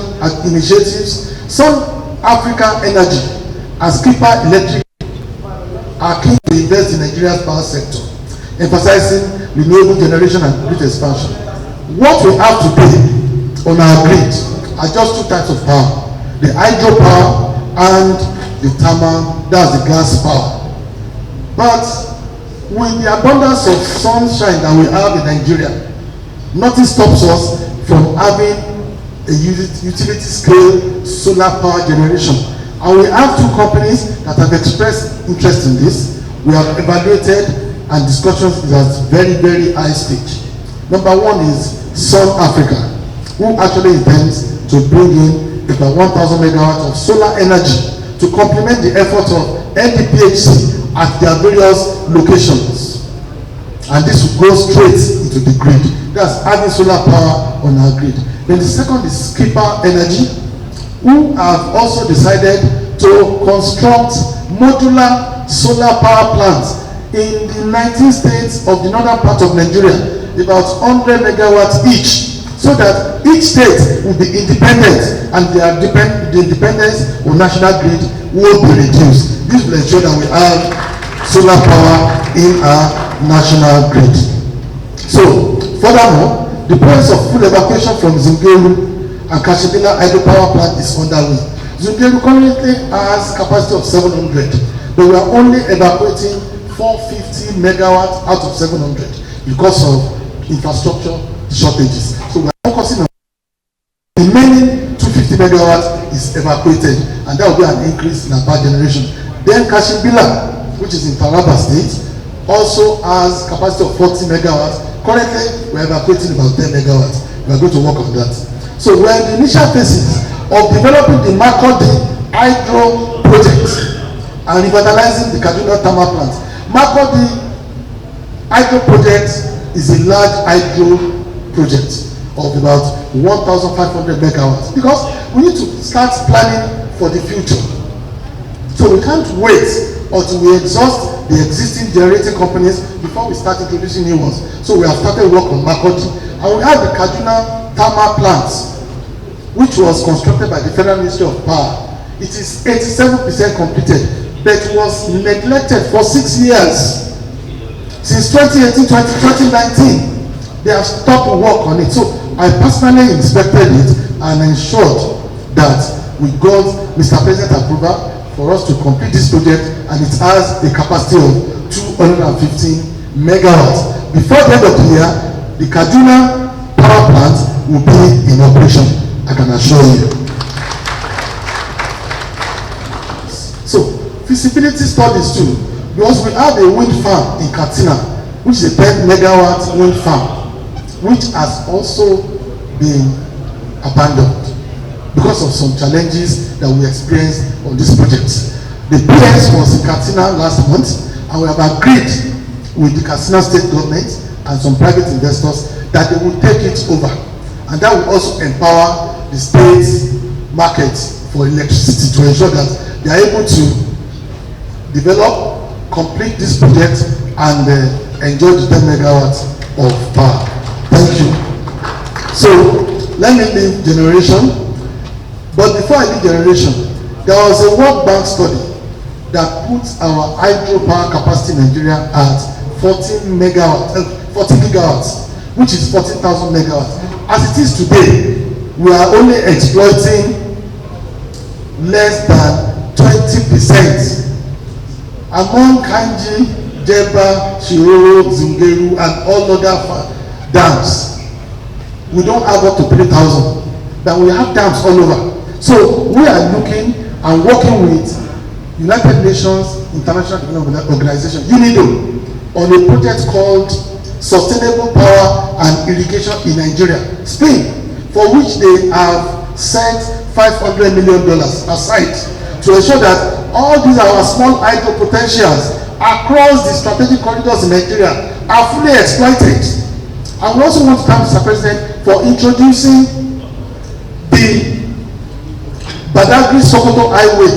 initiatives, Sun Africa Energy and Skipper Electric are keen to invest in Nigeria's power sector, emphasizing renewable generation and grid expansion. What we have today on our grid are just two types of power: the hydro power and the thermal, that's the gas power. But with the abundance of sunshine that we have in Nigeria, nothing stops us from having a utility scale solar power generation. And we have two companies that have expressed interest in this. We have evaluated, and discussions is at very, very high stage. Number one is Sun Africa, who actually intends to bring in about 1,000 megawatts of solar energy to complement the efforts of NDPHC at their various locations. And this will go straight into the grid. That's adding solar power on our grid. Then the second is Skipper Energy, who have also decided to construct modular solar power plants in the 19 states of the northern part of Nigeria, about 100 megawatts each, so that each state will be independent and the independence of national grid will be reduced. This will ensure that we have solar power in our national grid. So, furthermore, the process of full evacuation from Zungeru and Kashibila hydropower plant is underway. Zungeru currently has capacity of 700, but we are only evacuating 450 megawatts out of 700 because of infrastructure shortages. So we are focusing on the remaining 250 megawatts is evacuated, and that will be an increase in our power generation. Then Kashibila, which is in Taraba State, also has capacity of 40 megawatts. Currently, we are evacuating about 10 megawatts. We are going to work on that. So we are in the initial phases of developing the Makurdi hydro project and revitalizing the Kaduna thermal plant. Makurdi hydro project is a large hydro project of about 1,500 megawatts, because we need to start planning for the future. So we can't wait until we exhaust the existing generating companies before we start introducing new ones. So we have started work on Makurdi, and we have the Kaduna thermal plant, which was constructed by the Federal Ministry of Power. It is 87% completed, but was neglected for 6 years. Since 2018-2019, they have stopped work on it. So I personally inspected it and ensured that we got Mr. President approval for us to complete this project, and it has a capacity of 215 megawatts. Before the end of the year, the Kaduna power plant will be in operation, I can assure you. So, feasibility studies too, because we have a wind farm in Katsina, which is a 10 megawatt wind farm, which has also been abandoned because of some challenges that we experienced on this project. The PS was in Katsina last month, and we have agreed with the Katsina state government and some private investors that they will take it over, and that will also empower the state's market for electricity to ensure that they are able to develop, complete this project, and enjoy the 10 megawatts of power. Thank you. So let me leave generation. But before I leave generation, there was a World Bank study that puts our hydropower capacity in Nigeria at 40 gigawatts, which is 14,000 megawatts. As it is today, we are only exploiting less than 20%. Among Kanji, Jeba, Shiroro, Zungeru, and all other dams, we don't have up to 3,000, but we have dams all over. So we are looking and working with United Nations International Development Organization, UNIDO, on a project called Sustainable Power and Irrigation in Nigeria, Spain, for which they have set $500 million aside to ensure that all these our small hydro potentials across the strategic corridors in Nigeria are fully exploited. And we also want to thank Mr. President for introducing the Badagry-Sokoto Highway,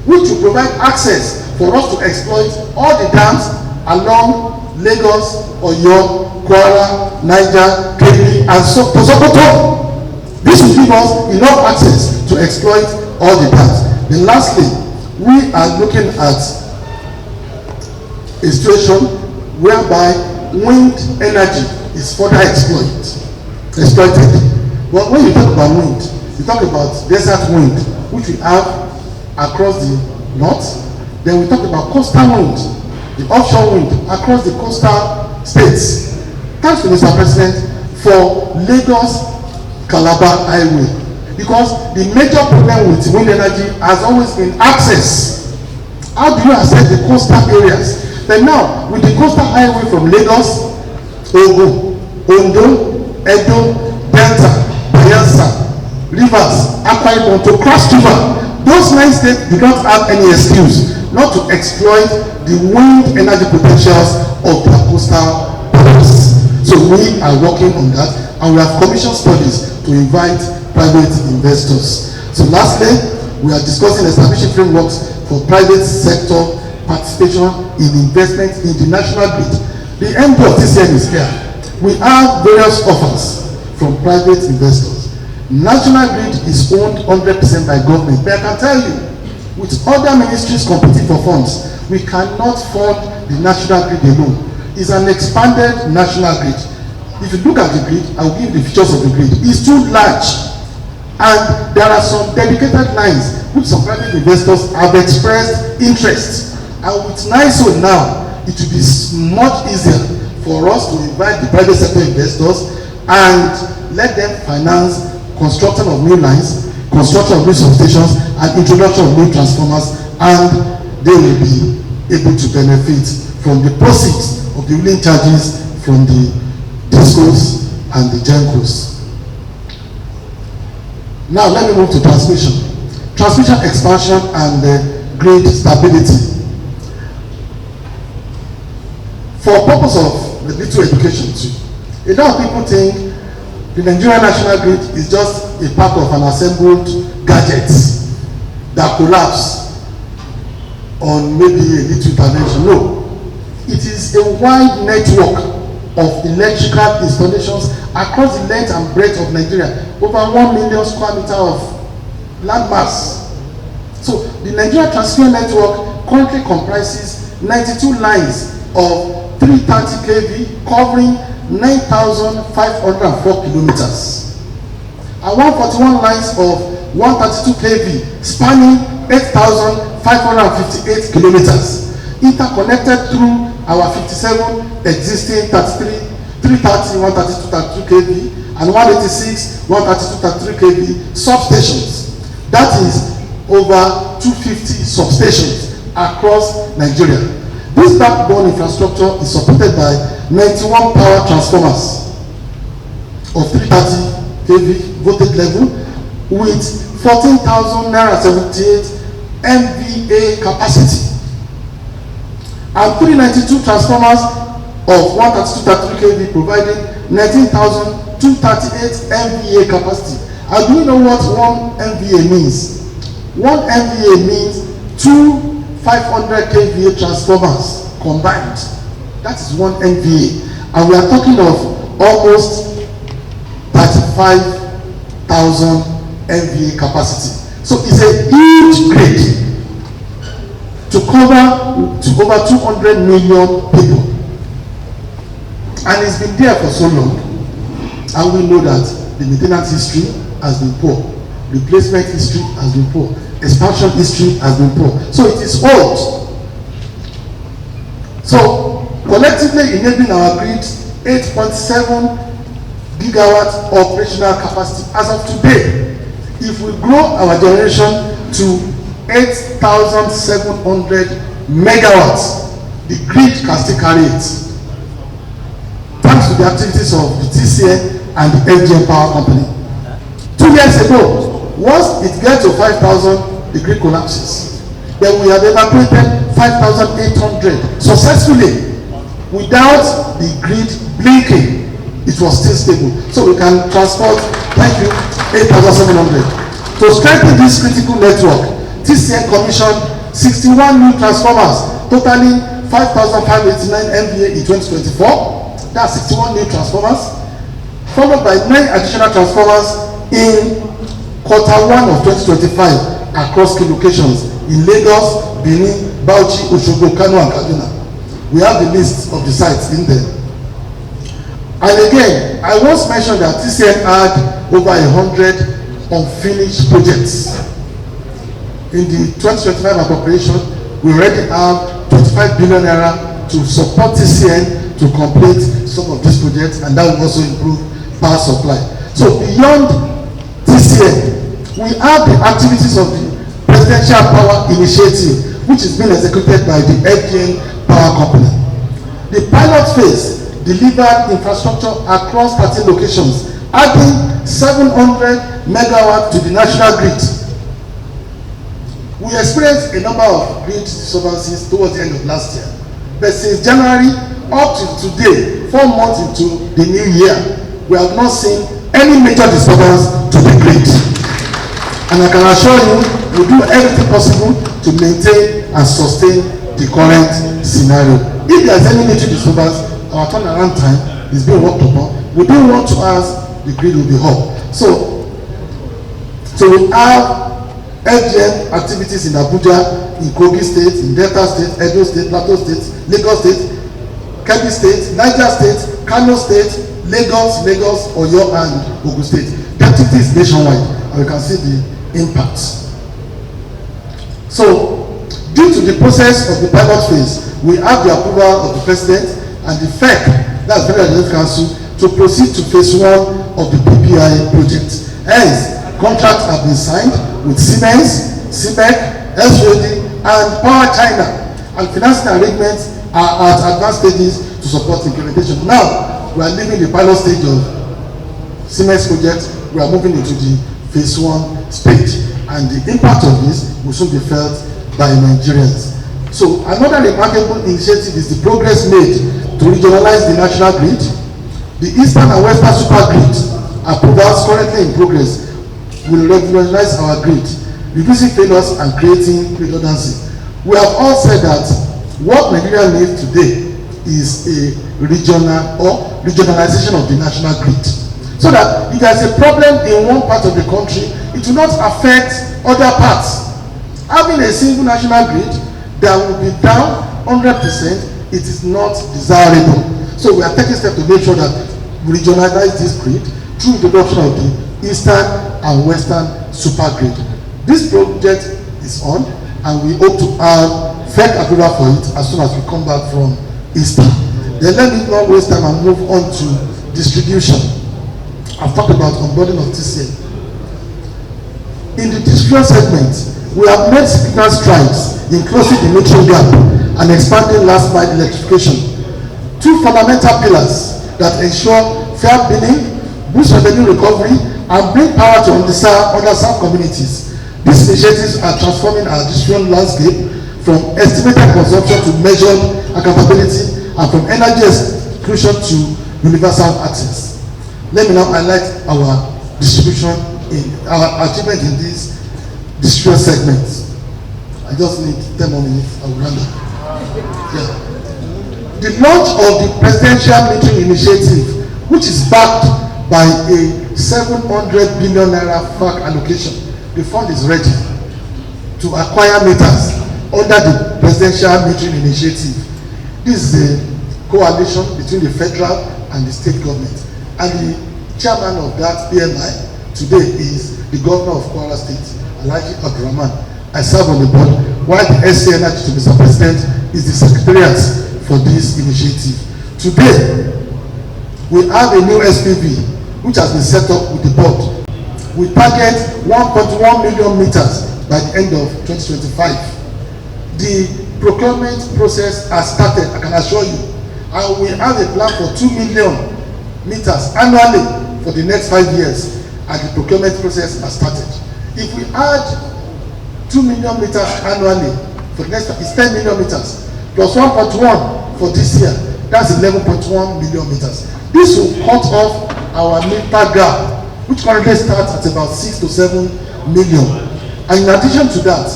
which will provide access for us to exploit all the dams along Lagos, Oyo, Kwara, Niger, Kebbi, and Sokoto. This will give us enough access to exploit all the dams. Then lastly, we are looking at a situation whereby wind energy is further exploited. But when you talk about wind, you talk about desert wind, which we have across the north. Then we talk about coastal wind, the offshore wind across the coastal states. Thanks to Mr. President for Lagos-Calabar Highway, because the major problem with wind energy has always been access. How do you access the coastal areas? But now, with the coastal highway from Lagos, Ogun, Ondo, Edo, Delta, Bayelsa, Rivers, Akwa Ibom to Cross River, those 9 states do not have any excuse not to exploit the wind energy potentials of their coastal powers. So we are working on that, and we have commissioned studies to invite private investors. So lastly, we are discussing establishing frameworks for private sector participation in investment in the national grid. The MD of TCN is here. We have various offers from private investors. National grid is owned 100% by government, but I can tell you, with other ministries competing for funds, we cannot fund the national grid alone. It's an expanded national grid. If you look at the grid, I will give the features of the grid. It's too large, and there are some dedicated lines which some private investors have expressed interest. And with NISO now, it will be much easier for us to invite the private sector investors and let them finance construction of new lines, construction of new substations, and introduction of new transformers, and they will be able to benefit from the proceeds of the wheeling charges from the discos and the gencos. Now let me move to transmission. Transmission expansion and grid stability. For purpose of the little education too, a lot of people think the Nigerian National Grid is just a part of an assembled gadget that collapse on maybe a little intervention. No, it is a wide network of electrical installations across the length and breadth of Nigeria, over 1 million square meters of land mass. So the Nigeria Transmission Network currently comprises 92 lines of 330 kV covering 9,504 kilometers and 141 lines of 132 kV spanning 8,558 kilometers, interconnected through our 57 existing 330, 132, 32 kV and 186, 132, 33 kV substations. That is over 250 substations across Nigeria. This backbone infrastructure is supported by 91 power transformers of 330 kV voltage level with 14,078 MVA capacity and 392 transformers of 132, 33 kV providing 19,238 MVA capacity. And do you know what 1 MVA means? 1 MVA means 2 500 kVA transformers combined. That is 1 MVA. And we are talking of almost 35,000 MVA capacity. So it's a huge grid to cover to over 200 million people. And it's been there for so long. And we know that the maintenance history has been poor. Replacement history has been poor. Expansion history has been poor. So it is old. So collectively enabling our grid 8.7 gigawatt operational capacity as of today. If we grow our generation to 8,700 megawatts, the grid can still carry it. Thanks to the activities of the TCN and the FGM Power Company. 2 years ago, once it gets to 5,000, the grid collapses. Then we have evacuated 5,800 successfully without the grid blinking. It was still stable. So we can transport, thank you, 8,700. To strengthen this critical network, TCN commissioned 61 new transformers, totaling 5,589 MVA in 2024. That's 61 new transformers, followed by 9 additional transformers in Q1 of 2025 across key locations in Lagos, Benin, Bauchi, Osogbo, Kano, and Kaduna. We have the list of the sites in there. And again, I once mentioned that TCN had over 100 unfinished projects. In the 2025 appropriation, we already have 25 billion naira to support TCN to complete some of these projects, and that will also improve power supply. So beyond TCN, we have the activities of the Presidential Power Initiative, which is being executed by the FGM Power Company. The pilot phase delivered infrastructure across 13 locations, adding 700 megawatts to the national grid. We experienced a number of grid disturbances towards the end of last year, but since January up to today, 4 months into the new year, we have not seen any major disturbance to the grid. And I can assure you, we do everything possible to maintain and sustain the current scenario. If there is any major disturbance, our turnaround time is being worked upon. We don't want to ask the grid will be up. So we have FGM activities in Abuja, in Kogi State, in Delta State, Edo State, Plateau State, Lagos State, Kebbi State, Niger State, Kano State, Lagos, Oyo, and Ogun State. The activities nationwide, and we can see the impact. So, due to the process of the pilot phase, we have the approval of the President and the FEC, that's Federal Executive Council, to proceed to phase 1 of the PPI project. Hence, contracts have been signed with Siemens, CBEC, SOD, and Power China, and financing arrangements are at advanced stages to support implementation. Now, we are leaving the pilot stage of Siemens project. We are moving into the phase 1 stage, and the impact of this will soon be felt by Nigerians. So another remarkable initiative is the progress made to regionalize the national grid. The Eastern and Western super grid approvals currently in progress will regularize our grid, reducing failures and creating redundancy. We have all said that what Nigeria needs today is a regional or regionalization of the national grid, so that if there is a problem in one part of the country, it will not affect other parts. Having a single national grid that will be down 100%, it is not desirable. So we are taking steps to make sure that we regionalize this grid through introduction of the Eastern and Western super grid. This project is on, and we hope to have FEC approval for it as soon as we come back from Easter. Then let me not waste time and move on to distribution. I've talked about onboarding of TCN. In the distribution segment, we have made significant strides in closing the metering gap and expanding last mile electrification. Two fundamental pillars that ensure fair billing, boost revenue recovery, and bring power to underserved communities. These initiatives are transforming our distribution landscape from estimated consumption to measured accountability, and from energy exclusion to universal access. Let me now highlight our distribution in our achievement in this distribution segment. I just need 10 more minutes. I will run that. Yeah. The launch of the Presidential Metering Initiative, which is backed by a 700 billion naira FAC allocation. The fund is ready to acquire meters under the Presidential Metering Initiative. This is a coalition between the federal and the state government, and the chairman of that PMI today is the governor of Kwara State, Alhaji Abdurrahman. I serve on the board, while the SC Energy to Mr. President is the secretariat for this initiative. Today, we have a new SPV which has been set up with the board. We target 1.1 million meters by the end of 2025. The procurement process has started, I can assure you, and we have a plan for 2 million meters annually for the next 5 years, and the procurement process has started. If we add 2 million meters annually for the next, it's 10 million meters plus 1.1 for this year, that's 11.1 million meters. This will cut off our meter gap, which currently starts at about 6 to 7 million. And in addition to that,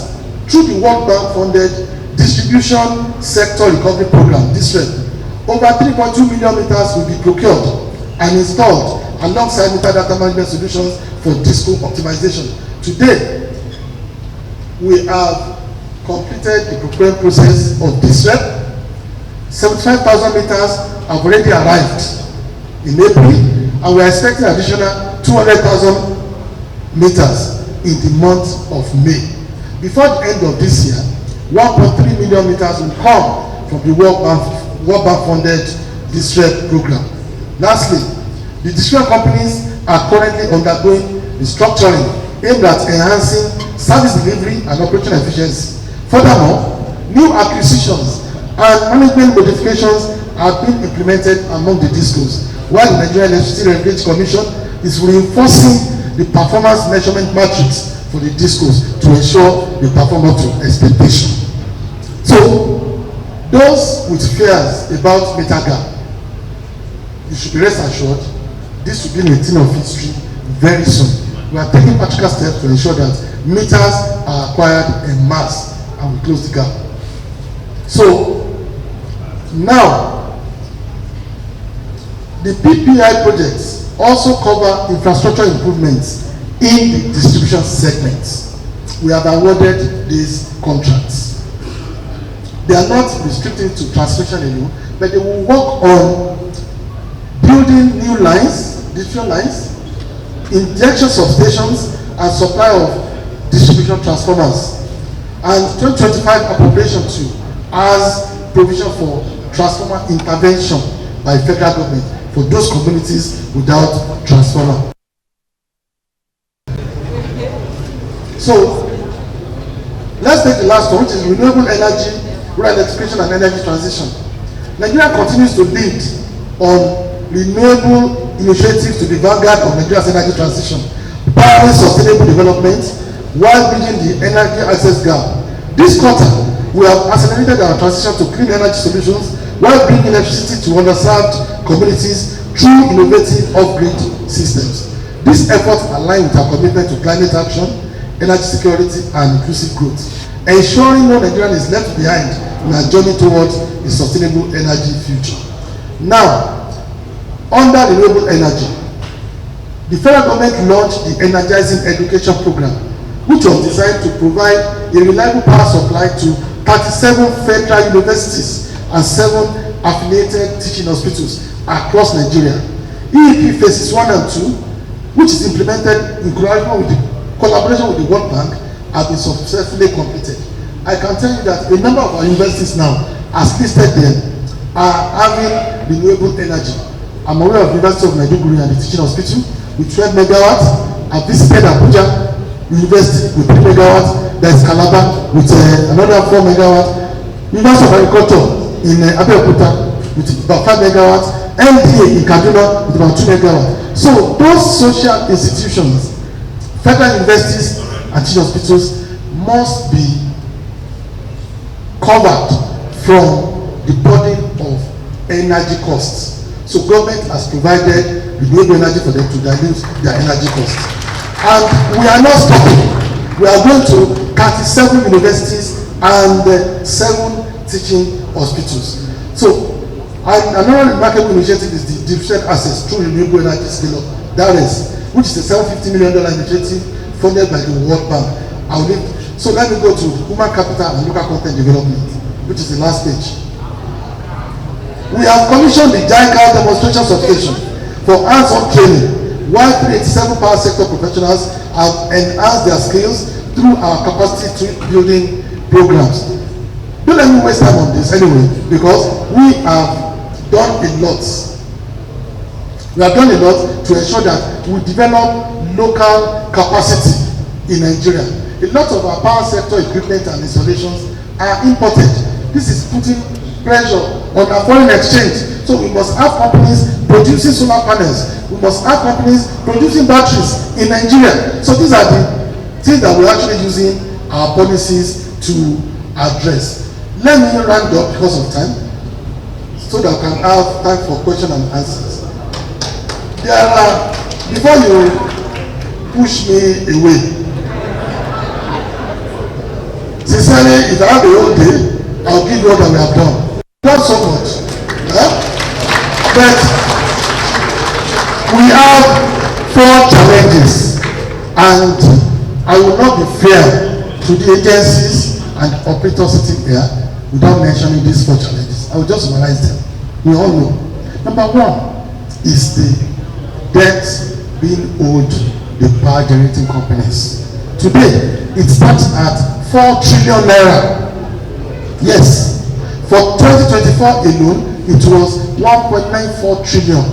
through the World Bank funded Distribution Sector Recovery Program, DSREP, over 3.2 million meters will be procured and installed alongside meter data management solutions for disco optimization. Today, we have completed the procurement process of DSREP. 75,000 meters have already arrived in April, and we are expecting additional 200,000 meters in the month of May. Before the end of this year, 1.3 million meters will come from the World Bank funded DSREP program. Lastly, the distribution companies are currently undergoing restructuring aimed at enhancing service delivery and operational efficiency. Furthermore, new acquisitions and management modifications are being implemented among the DISCOs, while the Nigerian Electricity Regulatory Commission is reinforcing the performance measurement matrix for the DISCOs to ensure the performance to expectation. So, those with fears about meter gap, you should be rest assured this will be a thing of history very soon. We are taking practical steps to ensure that meters are acquired en masse and we close the gap. So, now, the PPI projects also cover infrastructure improvements in the distribution segments. We have awarded these contracts. They are not restricted to transmission alone, but they will work on building new lines, distribution lines, injection substations, and supply of distribution transformers. And 2025 appropriation too has provision for transformer intervention by federal government for those communities without transformer. So let's take the last one, which is renewable energy rural electrification and energy transition. Nigeria continues to lead on renewable initiatives to the vanguard of Nigeria's energy transition, powering sustainable development while bridging the energy access gap. This quarter, we have accelerated our transition to clean energy solutions while bringing electricity to underserved communities through innovative off-grid systems. These efforts align with our commitment to climate action, energy security, and inclusive growth, ensuring no Nigerian is left behind in our journey towards a sustainable energy future. Now, under renewable energy, the federal government launched the Energizing Education Program, which was designed to provide a reliable power supply to 37 federal universities and 7 affiliated teaching hospitals across Nigeria. EEP phases 1 and 2, which is implemented in collaboration with the World Bank, have been successfully completed. I can tell you that a number of our universities now, as listed there, are having renewable energy. I'm aware of the University of Maiduguri and the Teaching Hospital with 12 megawatts. I visited Abuja University with 3 megawatts. There is Calabar with another 4 megawatts. University of Agriculture in Abeokuta with about 5 megawatts. MDA in Kaduna with about 2 megawatts. So those social institutions, federal universities and teaching hospitals must be covered from the burden of energy costs. So government has provided renewable energy for them to dilute their energy costs. And we are not stopping. We are going to 37 universities and 7 teaching hospitals. So another remarkable initiative is the different access through renewable energy scale-up, that is, which is a $750 million initiative funded by the World Bank. So let me go to human capital and local content development, which is the last page. We have commissioned the JICA demonstration substation for hands-on training, while 387 power sector professionals have enhanced their skills through our capacity building programs. Don't let me waste time on this anyway, because we have done a lot. We have done a lot to ensure that we develop local capacity in Nigeria. A lot of our power sector equipment and installations are imported. This is putting pressure on our foreign exchange. So we must have companies producing solar panels. We must have companies producing batteries in Nigeria. So these are the things that we're actually using our policies to address. Let me round up because of time, so that we can have time for questions and answers. There are, before you push me away, sincerely, if I have the whole day, I'll give you what we have done. Not so much. But we have 4 challenges, and I will not be fair to the agencies and operators sitting here without mentioning these 4 challenges. I will just summarize them. We all know. Number 1 is the debt being owed the power generating companies. Today, it starts at 4 trillion naira. Yes, for 2024 alone, it was 1.94 trillion.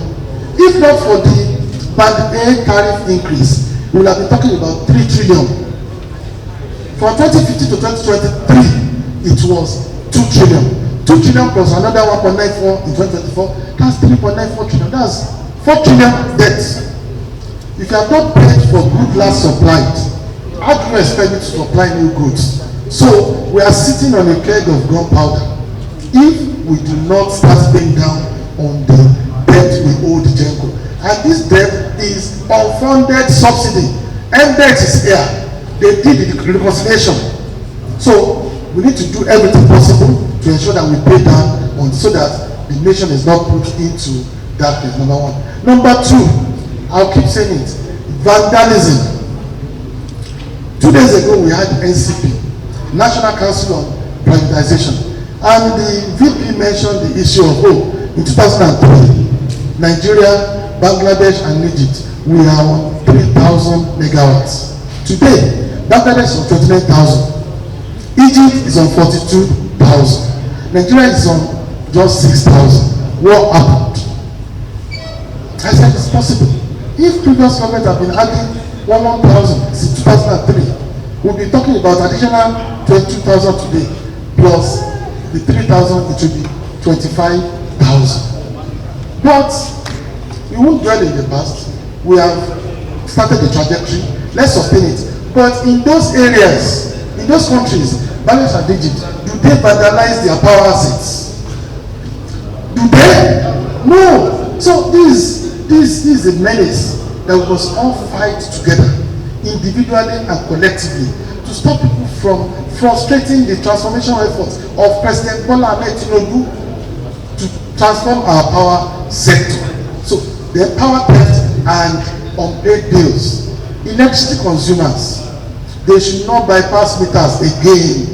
If not for the Band A tariff increase, we will have been talking about 3 trillion. From 2015 to 2023, it was 2 trillion. 2 trillion plus another 1.94 in 2024, that's 3.94 trillion. That's 4 trillion debt. If you have not paid for good last supplied, how do you expect me to supply new goods? So we are sitting on a keg of gunpowder if we do not start paying down on the debt we owe the Genco. And this debt is unfunded subsidy. MDET is here. They did the reconciliation. So we need to do everything possible to ensure that we pay down on, so that the nation is not put into darkness. Number 1. Number 2, I'll keep saying it, vandalism. 2 days ago we had NCP, National Council on Privatization, and the VP mentioned the issue of, in 2003, Nigeria, Bangladesh and Egypt, we are on 3,000 megawatts. Today, Bangladesh is on 29,000, Egypt is on 42,000, Nigeria is on just 6,000. What happened? I said it's possible. If previous government have been adding 1,000 since 2003, we'll be talking about additional 22,000 today, plus the 3,000, it will be 25,000. But we won't dwell in the past. We have started the trajectory. Let's sustain it. But in those areas, in those countries, Bangladesh and Egypt, do they vandalize their power assets? Do they? No. So this is a menace that we must all fight together, individually and collectively, to stop people from frustrating the transformational efforts of President Bola Ahmed Tinubu to transform our power sector. So the power theft and unpaid bills, electricity consumers, they should not bypass meters again.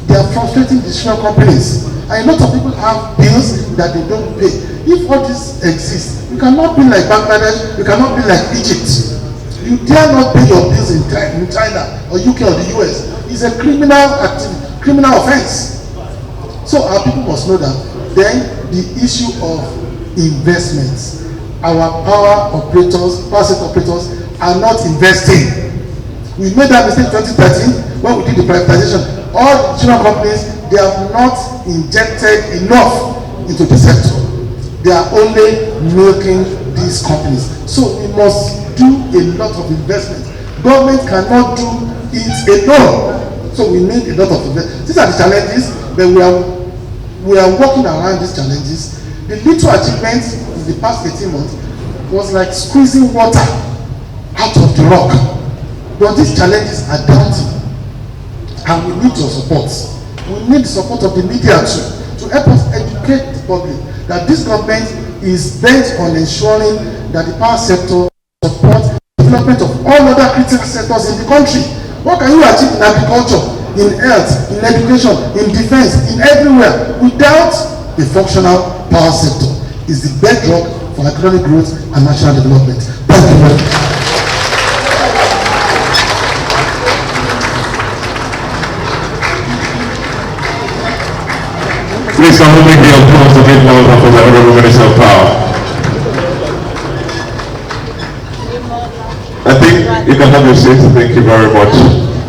They are frustrating distribution companies, and a lot of people have bills that they don't pay. If all this exists, you cannot be like Bangladesh, you cannot be like Egypt. You dare not pay your bills in China or UK or the US. It's a criminal offense. So our people must know that. Then the issue of investments. Our power set operators are not investing. We made that mistake in 2013 when we did the privatization. All distribution companies, they have not injected enough into the sector. They are only milking these companies. So we must do a lot of investment. Government cannot do it alone. So we need a lot of investment. These are the challenges, but we are working around these challenges. The little achievements in the past 18 months was like squeezing water out of the rock. But these challenges are daunting, and we need your support. We need the support of the media too, to help us educate the public that this government is bent on ensuring that the power sector supports the development of all other critical sectors in the country. What can you achieve in agriculture, in health, in education, in defense, in everywhere, without a functional power sector? Is the bedrock for economic growth and national development. Thank you very much. Please, I will make the applause a bit louder for the Honorable Minister of Power. I think you can have your seat. Thank you very much.